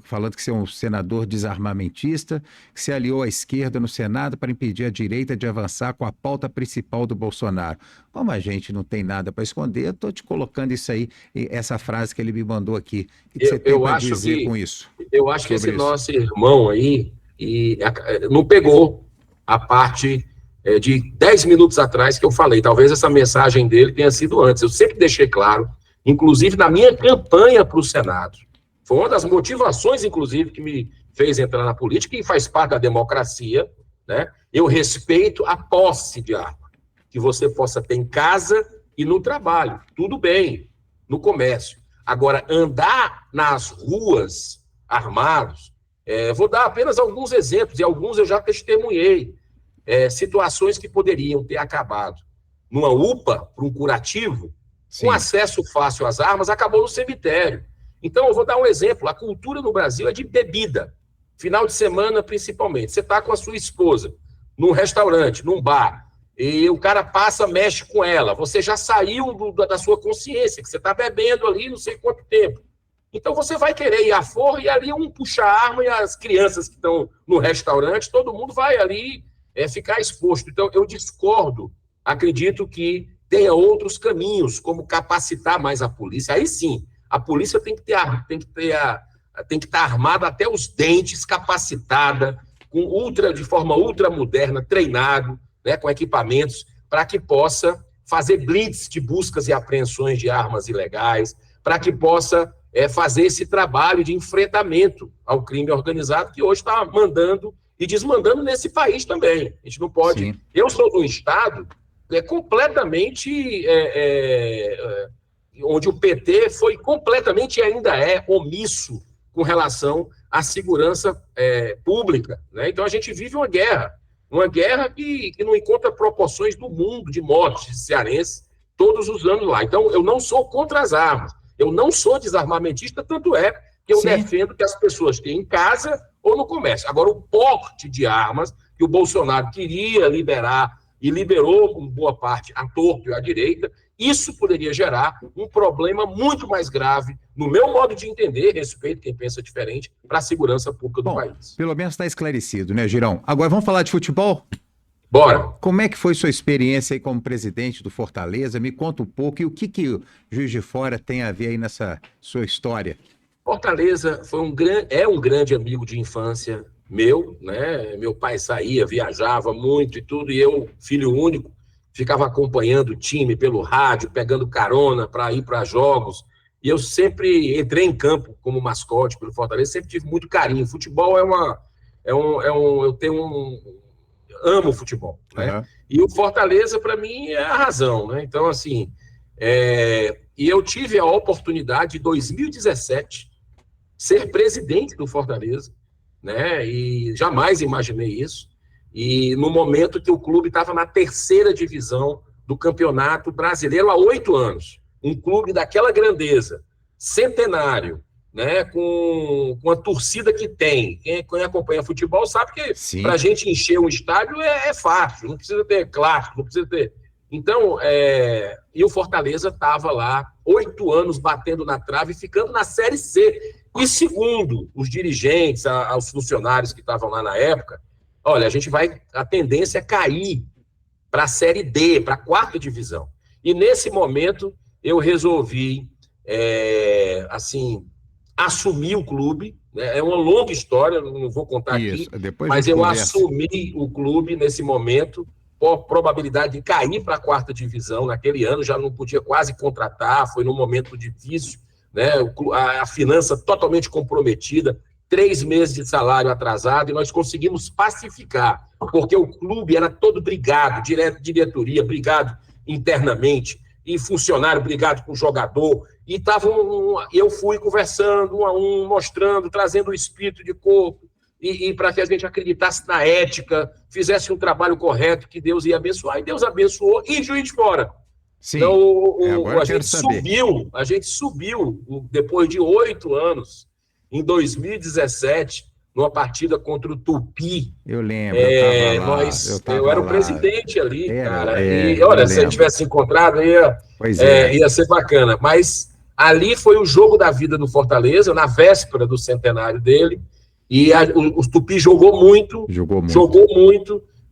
falando que você é um senador desarmamentista, que se aliou à esquerda no Senado para impedir a direita de avançar com a pauta principal do Bolsonaro. Como a gente não tem nada para esconder, eu estou te colocando isso aí, essa frase que ele me mandou aqui. O que você tem para dizer com isso? Eu acho que esse nosso irmão aí não pegou a parte de 10 minutos atrás que eu falei. Talvez essa mensagem dele tenha sido antes. Eu sempre deixei claro, inclusive na minha campanha para o Senado. Foi uma das motivações, inclusive, que me fez entrar na política, e faz parte da democracia, né? Eu respeito a posse de arma, que você possa ter em casa e no trabalho. Tudo bem, no comércio. Agora, andar nas ruas armados, vou dar apenas alguns exemplos, e alguns eu já testemunhei. Situações que poderiam ter acabado numa UPA, para um curativo, Sim. com acesso fácil às armas, acabou no cemitério. Então, eu vou dar um exemplo. A cultura no Brasil é de bebida. Final de semana, principalmente. Você está com a sua esposa num restaurante, num bar, e o cara passa, mexe com ela. Você já saiu da sua consciência, que você está bebendo ali não sei quanto tempo. Então, você vai querer ir à forra e ali um puxa a arma e as crianças que estão no restaurante, todo mundo vai ali ficar exposto. Então, eu discordo. Acredito que tenha outros caminhos, como capacitar mais a polícia. Aí sim, a polícia tem que estar armada até os dentes, capacitada, de forma ultramoderna, treinado, né, com equipamentos, para que possa fazer blitz de buscas e apreensões de armas ilegais, para que possa fazer esse trabalho de enfrentamento ao crime organizado, que hoje está mandando e desmandando nesse país também. A gente não pode... Sim. Eu sou de um estado completamente... onde o PT foi completamente e ainda é omisso com relação à segurança pública, né? Então a gente vive uma guerra que não encontra proporções do mundo de mortes de cearenses todos os anos lá. Então eu não sou contra as armas, eu não sou desarmamentista, tanto é que eu Sim. defendo que as pessoas tenham em casa ou no comércio. Agora, o porte de armas que o Bolsonaro queria liberar e liberou com boa parte à torto e à direita, isso poderia gerar um problema muito mais grave, no meu modo de entender, respeito quem pensa diferente, para a segurança pública do país. Pelo menos está esclarecido, né, Girão? Agora vamos falar de futebol? Bora. Como é que foi sua experiência aí como presidente do Fortaleza? Me conta um pouco, e o que o Juiz de Fora tem a ver aí nessa sua história? Fortaleza é um grande amigo de infância meu, né? Meu pai saía, viajava muito e tudo, e eu, filho único, ficava acompanhando o time pelo rádio, pegando carona para ir para jogos, e eu sempre entrei em campo como mascote pelo Fortaleza, sempre tive muito carinho. Futebol eu tenho amo futebol, né? Uhum. E o Fortaleza, para mim, é a razão, né? Então, assim, e eu tive a oportunidade, em 2017, ser presidente do Fortaleza, né? E jamais imaginei isso. E no momento que o clube estava na terceira divisão do Campeonato Brasileiro há 8 anos. Um clube daquela grandeza, centenário, né? Com a torcida que tem. Quem acompanha futebol sabe que para a gente encher um estádio é fácil, não precisa ter clássico, não precisa ter. Então, e o Fortaleza estava lá 8 anos batendo na trave e ficando na Série C. E segundo os dirigentes, os funcionários que estavam lá na época, olha, a tendência é cair para a Série D, para a quarta divisão. E nesse momento eu resolvi, assim, assumir o clube. Né? É uma longa história, não vou contar aqui, mas eu assumi o clube nesse momento, com a probabilidade de cair para a quarta divisão naquele ano, já não podia quase contratar, foi num momento difícil, né? A finança totalmente comprometida, 3 meses de salário atrasado, e nós conseguimos pacificar, porque o clube era todo brigado, diretoria brigado internamente, e funcionário brigado com o jogador, e eu fui conversando um a um, mostrando, trazendo o espírito de corpo, e para que a gente acreditasse na ética, fizesse um trabalho correto, que Deus ia abençoar, e Deus abençoou, e Juiz de Fora. Sim, então, a gente subiu, depois de 8 anos, em 2017, numa partida contra o Tupi. Eu lembro, eu era o presidente ali, cara. E olha, se a gente tivesse encontrado, ia ser bacana. Mas ali foi o jogo da vida do Fortaleza, na véspera do centenário dele. E o Tupi jogou muito,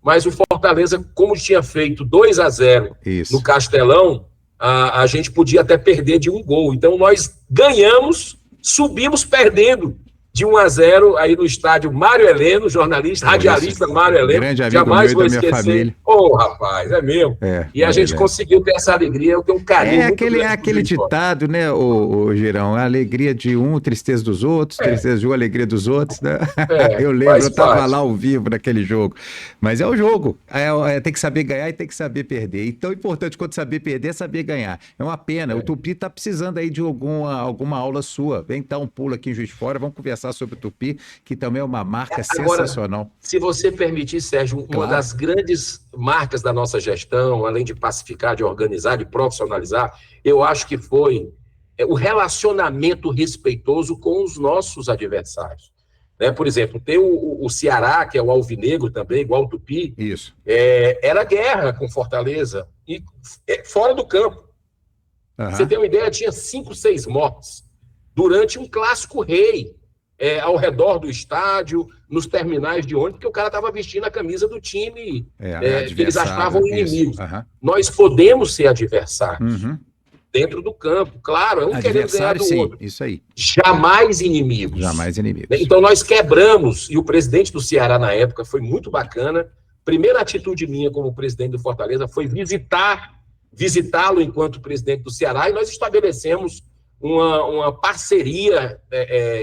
mas o Fortaleza, como tinha feito 2-0 no Castelão, a gente podia até perder de 1 gol. Então, nós ganhamos, subimos perdendo de 1-0 aí no estádio Mário Heleno, jornalista, radialista Mário Heleno. Grande amigo jamais vou da minha esquecer. família. Rapaz, é mesmo. E a gente conseguiu ter essa alegria, eu tenho um carinho muito grande. É aquele ditado, né, o Girão? A alegria de um, tristeza dos outros, tristeza de um, alegria dos outros, né? Eu lembro, eu estava lá ao vivo naquele jogo. Mas é o jogo. Tem que saber ganhar e tem que saber perder. E tão importante quanto saber perder é saber ganhar. É uma pena. O Tupi está precisando aí de alguma aula sua. Vem dar um pulo aqui em Juiz de Fora, vamos conversar sobre o Tupi, que também é uma marca sensacional. Se você permitir, Sérgio, uma das grandes marcas da nossa gestão, além de pacificar, de organizar, de profissionalizar, eu acho que foi o relacionamento respeitoso com os nossos adversários. Né? Por exemplo, tem o Ceará, que é o alvinegro também, igual o Tupi. Isso. Era guerra com Fortaleza, e fora do campo. Você tem uma ideia, tinha 5, 6 mortes durante um clássico rei. Ao redor do estádio, nos terminais de ônibus, porque o cara estava vestindo a camisa do time que eles achavam inimigos. Nós podemos ser adversários dentro do campo, claro, um querendo ganhar do outro. Isso aí. Jamais inimigos. Jamais inimigos. Então nós quebramos, e o presidente do Ceará na época foi muito bacana. Primeira atitude minha como presidente do Fortaleza foi visitá-lo enquanto presidente do Ceará, e nós estabelecemos uma parceria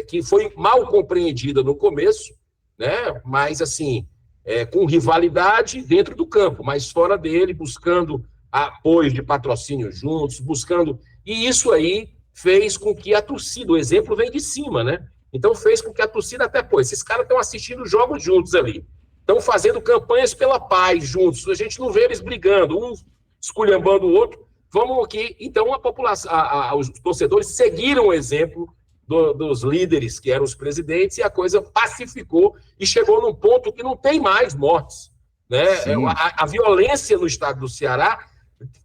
que foi mal compreendida no começo, né? Mas, assim, com rivalidade dentro do campo, mas fora dele, buscando apoio de patrocínio juntos, E isso aí fez com que a torcida, o exemplo vem de cima, né? Então fez com que a torcida esses caras estão assistindo jogos juntos ali, estão fazendo campanhas pela paz juntos, a gente não vê eles brigando, um esculhambando o outro. Vamos aqui, então a população, os torcedores seguiram o exemplo dos líderes, que eram os presidentes, e a coisa pacificou e chegou num ponto que não tem mais mortes. Né? A violência no estado do Ceará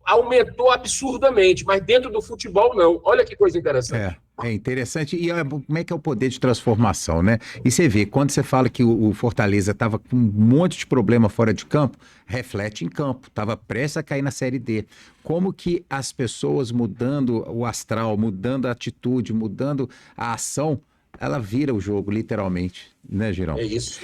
aumentou absurdamente, mas dentro do futebol não. Olha que coisa interessante. É interessante. E como é que é o poder de transformação, né? E você vê, quando você fala que o Fortaleza estava com um monte de problema fora de campo, reflete em campo. Estava prestes a cair na Série D. Como que as pessoas mudando o astral, mudando a atitude, mudando a ação, ela vira o jogo, literalmente, né, Girão? É isso.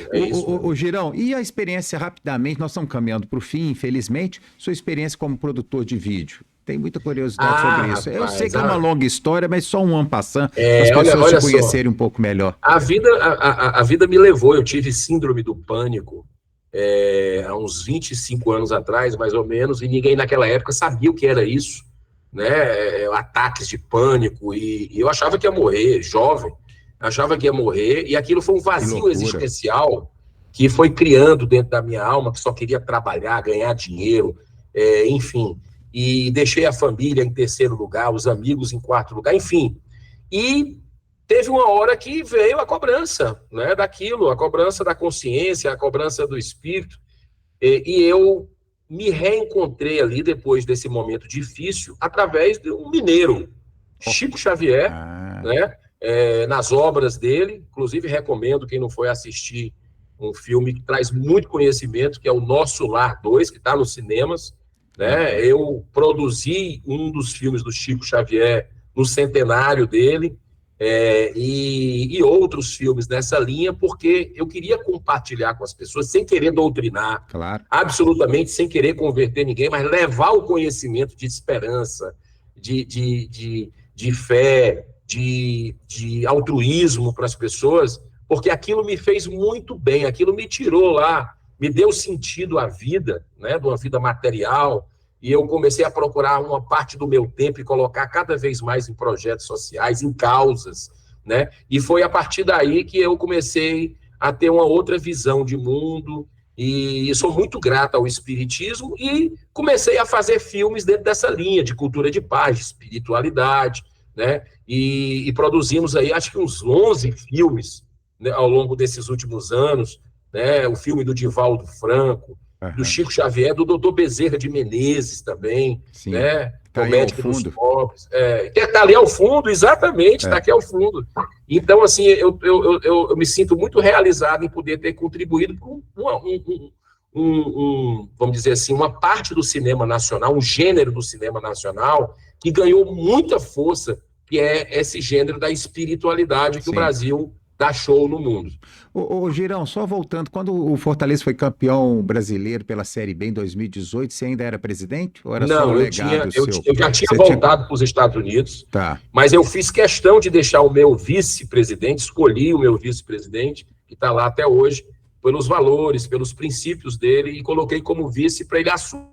O Girão, e a experiência, rapidamente, nós estamos caminhando para o fim, infelizmente, sua experiência como produtor de vídeo. Tem muita curiosidade sobre isso. Eu sei que é uma longa história, mas só um en passant, para as pessoas te conhecerem um pouco melhor. A vida me levou, eu tive síndrome do pânico há uns 25 anos atrás, mais ou menos, e ninguém naquela época sabia o que era isso, né? Ataques de pânico, e eu achava que ia morrer, jovem, achava que ia morrer, e aquilo foi um vazio existencial que foi criando dentro da minha alma, que só queria trabalhar, ganhar dinheiro, enfim, e deixei a família em terceiro lugar, os amigos em quarto lugar, enfim, e teve uma hora que veio a cobrança, né, daquilo, a cobrança da consciência, a cobrança do espírito, e eu me reencontrei ali, depois desse momento difícil, através de um mineiro, Chico Xavier, né, nas obras dele. Inclusive recomendo quem não foi assistir um filme que traz muito conhecimento, que é o Nosso Lar 2, que está nos cinemas, né? Eu produzi um dos filmes do Chico Xavier no centenário dele, e outros filmes nessa linha, porque eu queria compartilhar com as pessoas, sem querer doutrinar, absolutamente sem querer converter ninguém, mas levar o conhecimento de esperança, de fé, de altruísmo para as pessoas, porque aquilo me fez muito bem, aquilo me tirou lá, me deu sentido à vida, né, de uma vida material, e eu comecei a procurar uma parte do meu tempo e colocar cada vez mais em projetos sociais, em causas, né? E foi a partir daí que eu comecei a ter uma outra visão de mundo, e sou muito grato ao espiritismo, e comecei a fazer filmes dentro dessa linha de cultura de paz, de espiritualidade, né? E produzimos aí, acho que uns 11 filmes, né, ao longo desses últimos anos, né? O filme do Divaldo Franco, do Chico Xavier, do Dr. Bezerra de Menezes também, sim, né? Tá o médico dos pobres. Que está ali ao fundo, exatamente, está aqui ao fundo. Então, assim, eu me sinto muito realizado em poder ter contribuído com vamos dizer assim, uma parte do cinema nacional, um gênero do cinema nacional que ganhou muita força, que é esse gênero da espiritualidade que o Brasil dá show no mundo. Ô, Girão, só voltando, quando o Fortaleza foi campeão brasileiro pela Série B em 2018, você ainda era presidente? Ou era só um legado seu? Eu já tinha voltado para os Estados Unidos, mas eu fiz questão de deixar o meu vice-presidente, escolhi o meu vice-presidente, que está lá até hoje, pelos valores, pelos princípios dele, e coloquei como vice para ele assumir,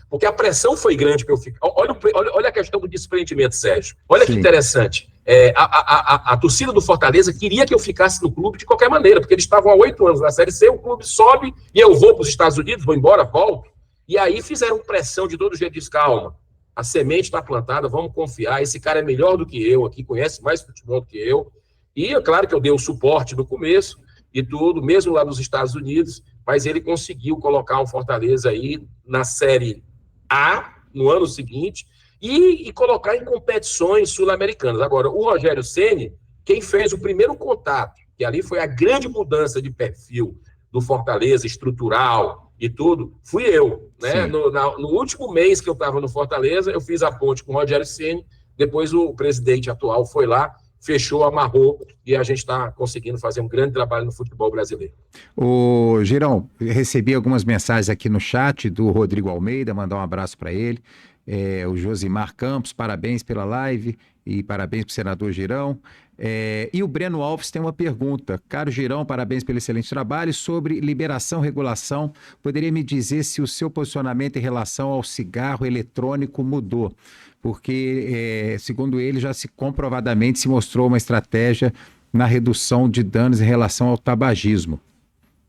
porque a pressão foi grande para eu ficar. Olha a questão do desprendimento, Sérgio. Olha que interessante. A torcida do Fortaleza queria que eu ficasse no clube de qualquer maneira, porque eles estavam há 8 anos na Série C, o clube sobe e eu vou para os Estados Unidos, vou embora, volto. E aí fizeram pressão de todo jeito, diz, calma, a semente está plantada, vamos confiar, esse cara é melhor do que eu aqui, conhece mais futebol do que eu. E é claro que eu dei o suporte no começo e tudo, mesmo lá nos Estados Unidos, mas ele conseguiu colocar o Fortaleza aí na Série A no ano seguinte, e colocar em competições sul-americanas. Agora, o Rogério Ceni, quem fez o primeiro contato, que ali foi a grande mudança de perfil do Fortaleza, estrutural e tudo, fui eu. Né? No último mês que eu estava no Fortaleza, eu fiz a ponte com o Rogério Ceni, depois o presidente atual foi lá, fechou, amarrou, e a gente está conseguindo fazer um grande trabalho no futebol brasileiro. Ô, Girão, recebi algumas mensagens aqui no chat do Rodrigo Almeida, mandar um abraço para ele. O Josimar Campos, parabéns pela live e parabéns para o senador Girão. E o Breno Alves tem uma pergunta. Caro Girão, parabéns pelo excelente trabalho. Sobre liberação, regulação, poderia me dizer se o seu posicionamento em relação ao cigarro eletrônico mudou? Porque, segundo ele, já comprovadamente se mostrou uma estratégia na redução de danos em relação ao tabagismo.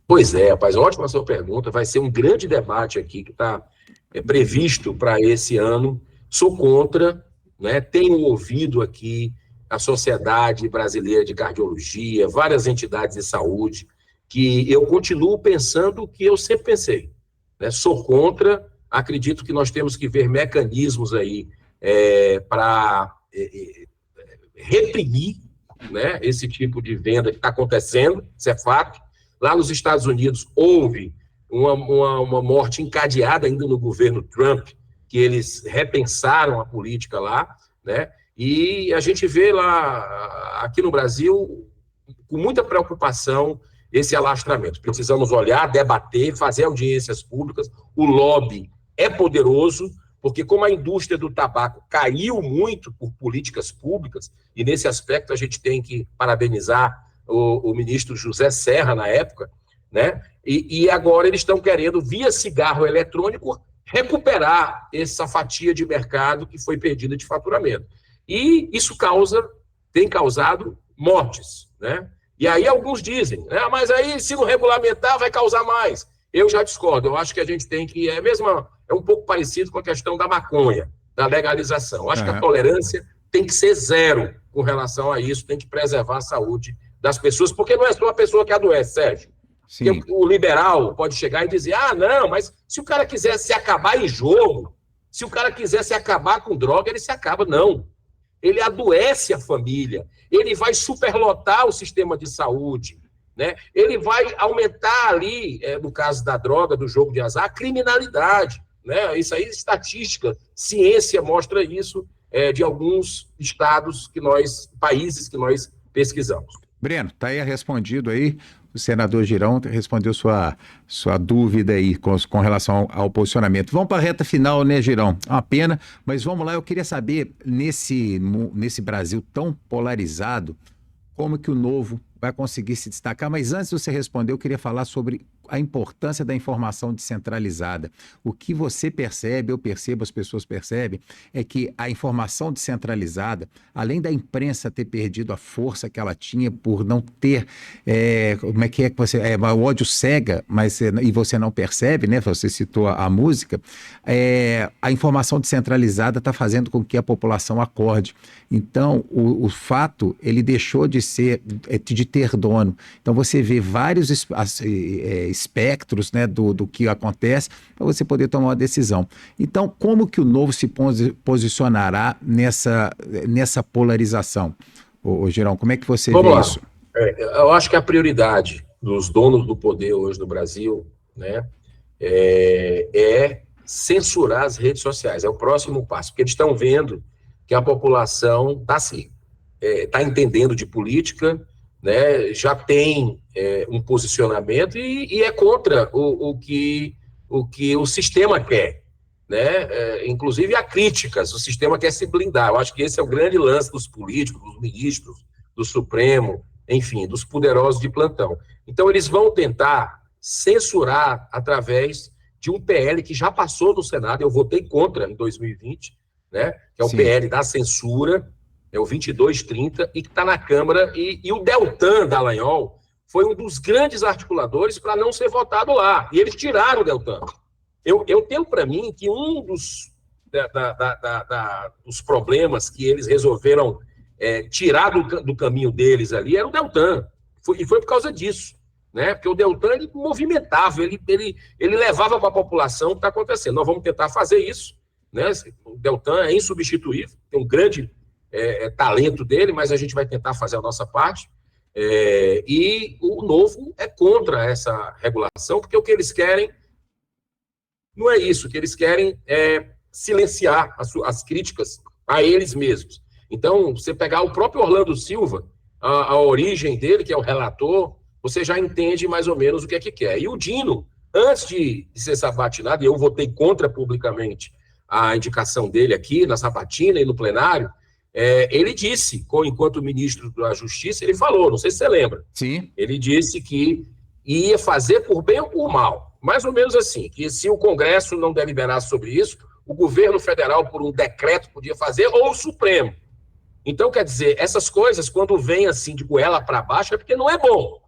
Pois é, rapaz, ótima a sua pergunta. Vai ser um grande debate aqui que está previsto para esse ano. Sou contra, né? Tenho ouvido aqui a Sociedade Brasileira de Cardiologia, várias entidades de saúde, que eu continuo pensando o que eu sempre pensei, né? Sou contra, acredito que nós temos que ver mecanismos aí para reprimir, né, esse tipo de venda que está acontecendo, isso é fato. Lá nos Estados Unidos houve uma morte encadeada ainda no governo Trump, que eles repensaram a política lá, né? E a gente vê lá, aqui no Brasil, com muita preocupação, esse alastramento. Precisamos olhar, debater, fazer audiências públicas. O lobby é poderoso, porque como a indústria do tabaco caiu muito por políticas públicas, e nesse aspecto a gente tem que parabenizar o ministro José Serra, na época, né? E agora eles estão querendo, via cigarro eletrônico, recuperar essa fatia de mercado que foi perdida de faturamento. E isso tem causado mortes, né? E aí alguns dizem, né, mas aí se não regulamentar vai causar mais. Eu já discordo, eu acho que a gente tem que, é um pouco parecido com a questão da maconha, da legalização. Eu acho que a tolerância tem que ser zero com relação a isso, tem que preservar a saúde das pessoas, porque não é só a pessoa que adoece, Sérgio. Sim. O liberal pode chegar e dizer, não, mas se o cara quiser se acabar em jogo, se o cara quiser se acabar com droga, ele se acaba. Não. Ele adoece a família, ele vai superlotar o sistema de saúde, né? Ele vai aumentar ali, no caso da droga, do jogo de azar, a criminalidade, né? Isso aí, estatística, ciência mostra isso de alguns estados países que nós pesquisamos. Breno, está aí respondido aí. O senador Girão respondeu sua dúvida aí com relação ao posicionamento. Vamos para a reta final, né, Girão? Uma pena, mas vamos lá. Eu queria saber, nesse Brasil tão polarizado, como que o Novo vai conseguir se destacar. Mas antes de você responder, eu queria falar sobre a importância da informação descentralizada. O que você percebe, eu percebo, as pessoas percebem, é que a informação descentralizada, além da imprensa ter perdido a força que ela tinha por não ter, como é que você, o ódio cega, e você não percebe, né? Você citou a música, a informação descentralizada está fazendo com que a população acorde. Então, o fato, ele deixou de ter dono. Então, você vê vários espectros, né, do que acontece para você poder tomar uma decisão. Então, como que o Novo se posicionará nessa polarização? Ô, Girão, como é que você vê isso? Eu acho que a prioridade dos donos do poder hoje no Brasil, né, é censurar as redes sociais. É o próximo passo, porque eles estão vendo que a população está assim, está entendendo de política, né, já tem um posicionamento e é contra o que o sistema quer, né? Inclusive há críticas, o sistema quer se blindar. Eu acho que esse é o grande lance dos políticos, dos ministros, do Supremo, enfim, dos poderosos de plantão. Então eles vão tentar censurar através de um PL que já passou no Senado, eu votei contra em 2020, né? Que é o PL da censura, é o 2230, e que está na Câmara, e o Deltan Dallagnol foi um dos grandes articuladores para não ser votado lá, e eles tiraram o Deltan. Eu tenho para mim que um dos problemas que eles resolveram tirar do caminho deles ali era o Deltan, e foi por causa disso, né? Porque o Deltan, ele movimentava, ele levava para a população o que está acontecendo. Nós vamos tentar fazer isso, né? O Deltan é insubstituível, tem um grande talento dele, mas a gente vai tentar fazer a nossa parte. E o Novo é contra essa regulação, porque o que eles querem não é isso, o que eles querem é silenciar as críticas a eles mesmos. Então, você pegar o próprio Orlando Silva, a origem dele, que é o relator, você já entende mais ou menos o que é que quer. E o Dino, antes de ser sabatinado, e eu votei contra publicamente a indicação dele aqui na sabatina e no plenário, ele disse, enquanto ministro da Justiça, ele falou, não sei se você lembra. Sim. Ele disse que ia fazer por bem ou por mal. Mais ou menos assim, que se o Congresso não deliberasse sobre isso, o governo federal, por um decreto, podia fazer, ou o Supremo. Então, quer dizer, essas coisas, quando vêm assim de goela para baixo, é porque não é bom.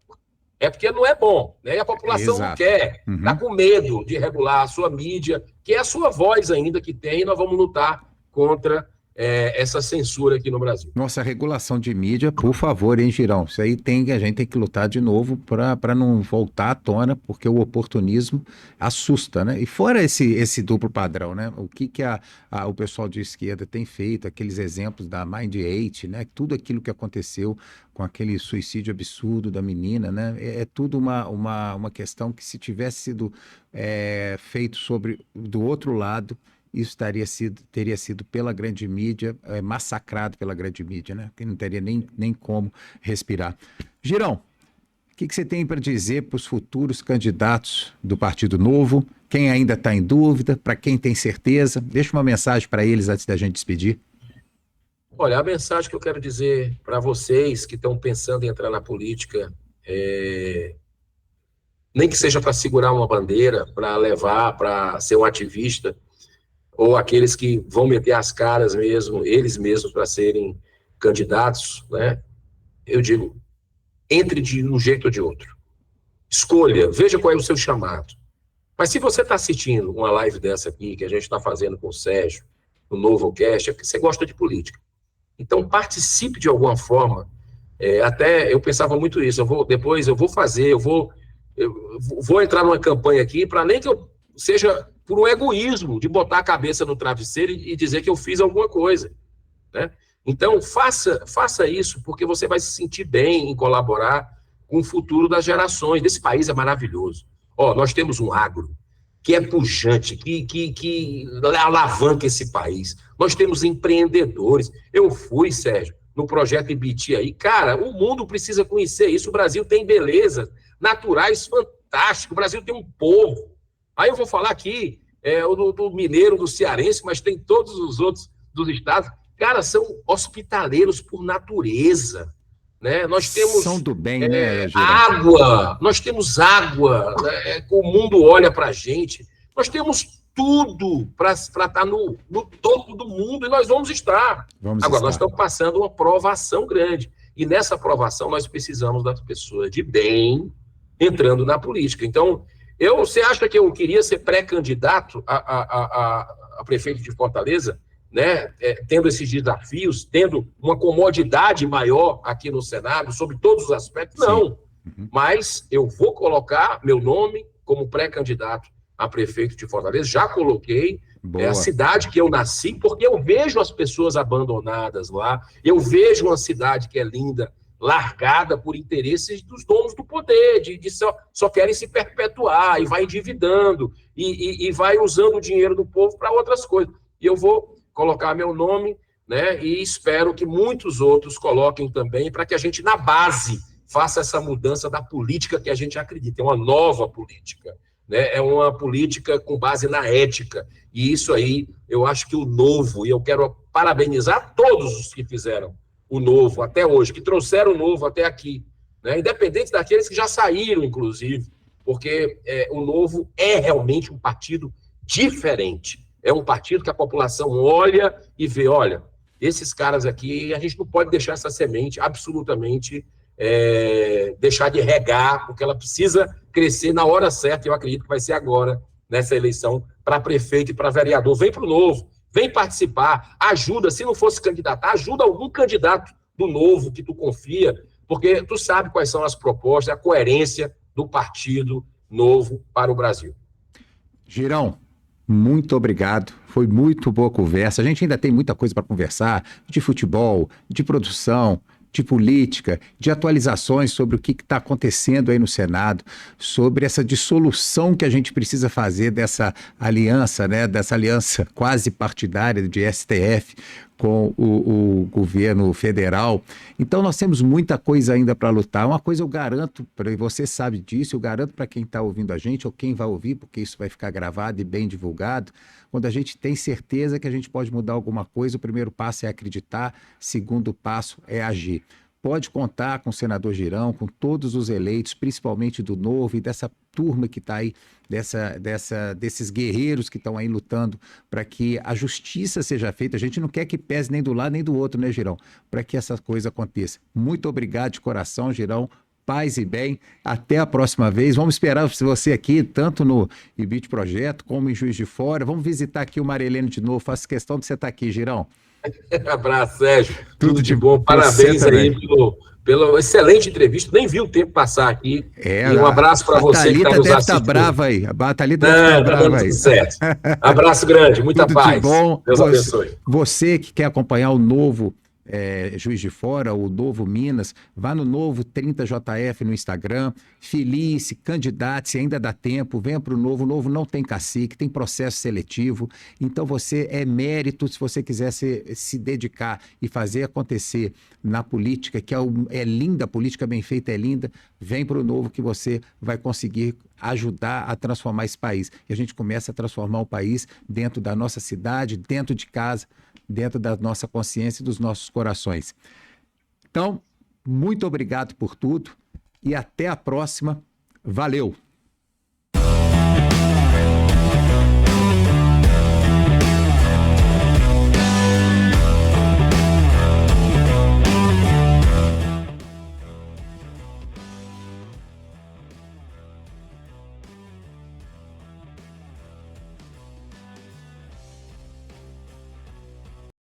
É porque não é bom, né? E a população não quer, está com medo de regular a sua mídia, que é a sua voz ainda que tem, e nós vamos lutar contra essa censura aqui no Brasil. Nossa, regulação de mídia, por favor, hein, Girão? Isso aí a gente tem que lutar de novo para não voltar à tona, porque o oportunismo assusta, né? E fora esse duplo padrão, né? O que o pessoal de esquerda tem feito, aqueles exemplos da Mind8, né? Tudo aquilo que aconteceu com aquele suicídio absurdo da menina, né? É tudo uma questão que, se tivesse sido feito do outro lado, isso teria sido pela grande mídia, massacrado pela grande mídia, né? Que não teria nem como respirar. Girão, o que você tem para dizer para os futuros candidatos do Partido Novo? Quem ainda está em dúvida, para quem tem certeza? Deixa uma mensagem para eles antes da gente despedir. Olha, a mensagem que eu quero dizer para vocês que estão pensando em entrar na política nem que seja para segurar uma bandeira, para levar, para ser um ativista, ou aqueles que vão meter as caras mesmo, eles mesmos, para serem candidatos, né? Eu digo, entre de um jeito ou de outro. Escolha, veja qual é o seu chamado. Mas se você está assistindo uma live dessa aqui, que a gente está fazendo com o Sérgio, no Novocast, é porque você gosta de política. Então, participe de alguma forma. Até eu pensava muito isso. Depois eu vou entrar numa campanha aqui para nem que eu seja por um egoísmo de botar a cabeça no travesseiro e dizer que eu fiz alguma coisa, né? Então, faça isso, porque você vai se sentir bem em colaborar com o futuro das gerações. Desse país é maravilhoso. Nós temos um agro que é pujante, que alavanca esse país. Nós temos empreendedores. Eu fui, Sérgio, no projeto Ibiti aí. Cara, o mundo precisa conhecer isso. O Brasil tem belezas naturais fantásticas. O Brasil tem um povo. Aí eu vou falar aqui do mineiro, do cearense, mas tem todos os outros dos estados. Cara, são hospitaleiros por natureza, né? Nós temos São do bem, né, Girão? água, nós temos água, né? O mundo olha para a gente. Nós temos tudo para estar no topo do mundo e nós vamos estar. Agora, nós estamos passando uma provação grande. E nessa provação nós precisamos das pessoas de bem entrando na política. Então, você acha que eu queria ser pré-candidato a prefeito de Fortaleza, né, tendo esses desafios, tendo uma comodidade maior aqui no Senado, sobre todos os aspectos? Não. Mas eu vou colocar meu nome como pré-candidato a prefeito de Fortaleza, já coloquei. É a cidade que eu nasci, porque eu vejo as pessoas abandonadas lá, eu vejo uma cidade que é linda, largada por interesses dos donos do poder, só querem se perpetuar, e vai endividando, e vai usando o dinheiro do povo para outras coisas. E eu vou colocar meu nome, né, e espero que muitos outros coloquem também, para que a gente, na base, faça essa mudança da política que a gente acredita. É uma nova política, né? É uma política com base na ética. E isso aí, eu acho que o novo, e eu quero parabenizar todos os que fizeram o novo até hoje, que trouxeram o novo até aqui, né? Independente daqueles que já saíram, inclusive, porque o novo é realmente um partido diferente. É um partido que a população olha e vê, olha, esses caras aqui, a gente não pode deixar essa semente absolutamente deixar de regar, porque ela precisa crescer na hora certa, eu acredito que vai ser agora, nessa eleição, para prefeito e para vereador. Vem para o novo, vem participar, ajuda, se não fosse candidatar, ajuda algum candidato do novo que tu confia, porque tu sabe quais são as propostas, a coerência do partido novo para o Brasil. Girão, muito obrigado. Foi muito boa conversa. A gente ainda tem muita coisa para conversar de futebol, de produção, de política, de atualizações sobre o que está acontecendo aí no Senado, sobre essa dissolução que a gente precisa fazer dessa aliança, né, dessa aliança quase partidária de STF com o governo federal. Então, nós temos muita coisa ainda para lutar. Uma coisa eu garanto, você sabe disso, eu garanto para quem está ouvindo a gente, ou quem vai ouvir, porque isso vai ficar gravado e bem divulgado, quando a gente tem certeza que a gente pode mudar alguma coisa, o primeiro passo é acreditar, o segundo passo é agir. Pode contar com o senador Girão, com todos os eleitos, principalmente do Novo e dessa turma que está aí, desses guerreiros que estão aí lutando para que a justiça seja feita. A gente não quer que pese nem do lado nem do outro, né, Girão? Para que essa coisa aconteça. Muito obrigado de coração, Girão. Paz e bem. Até a próxima vez. Vamos esperar você aqui, tanto no Ibiti Projeto como em Juiz de Fora. Vamos visitar aqui o Marilene de novo. Faço questão de você estar aqui, Girão. Abraço, Sérgio. Tudo de bom. Parabéns aí pela excelente entrevista. Nem vi o tempo passar aqui. E um abraço para você que está nos assistindo. A Thalita deve estar brava aí. A Thalita deve estar brava aí. Tudo certo. Abraço grande. Muita paz. Tudo de bom. Deus abençoe. Você que quer acompanhar o novo Juiz de Fora, o Novo Minas, vá no Novo 30JF no Instagram, filie-se, candidate-se, ainda dá tempo, venha para o Novo não tem cacique, tem processo seletivo, então você é mérito se você quiser se dedicar e fazer acontecer na política, que é linda, a política bem feita é linda, vem para o Novo que você vai conseguir ajudar a transformar esse país. E a gente começa a transformar o país dentro da nossa cidade, dentro de casa, dentro da nossa consciência e dos nossos corações. Então, muito obrigado por tudo e até a próxima. Valeu!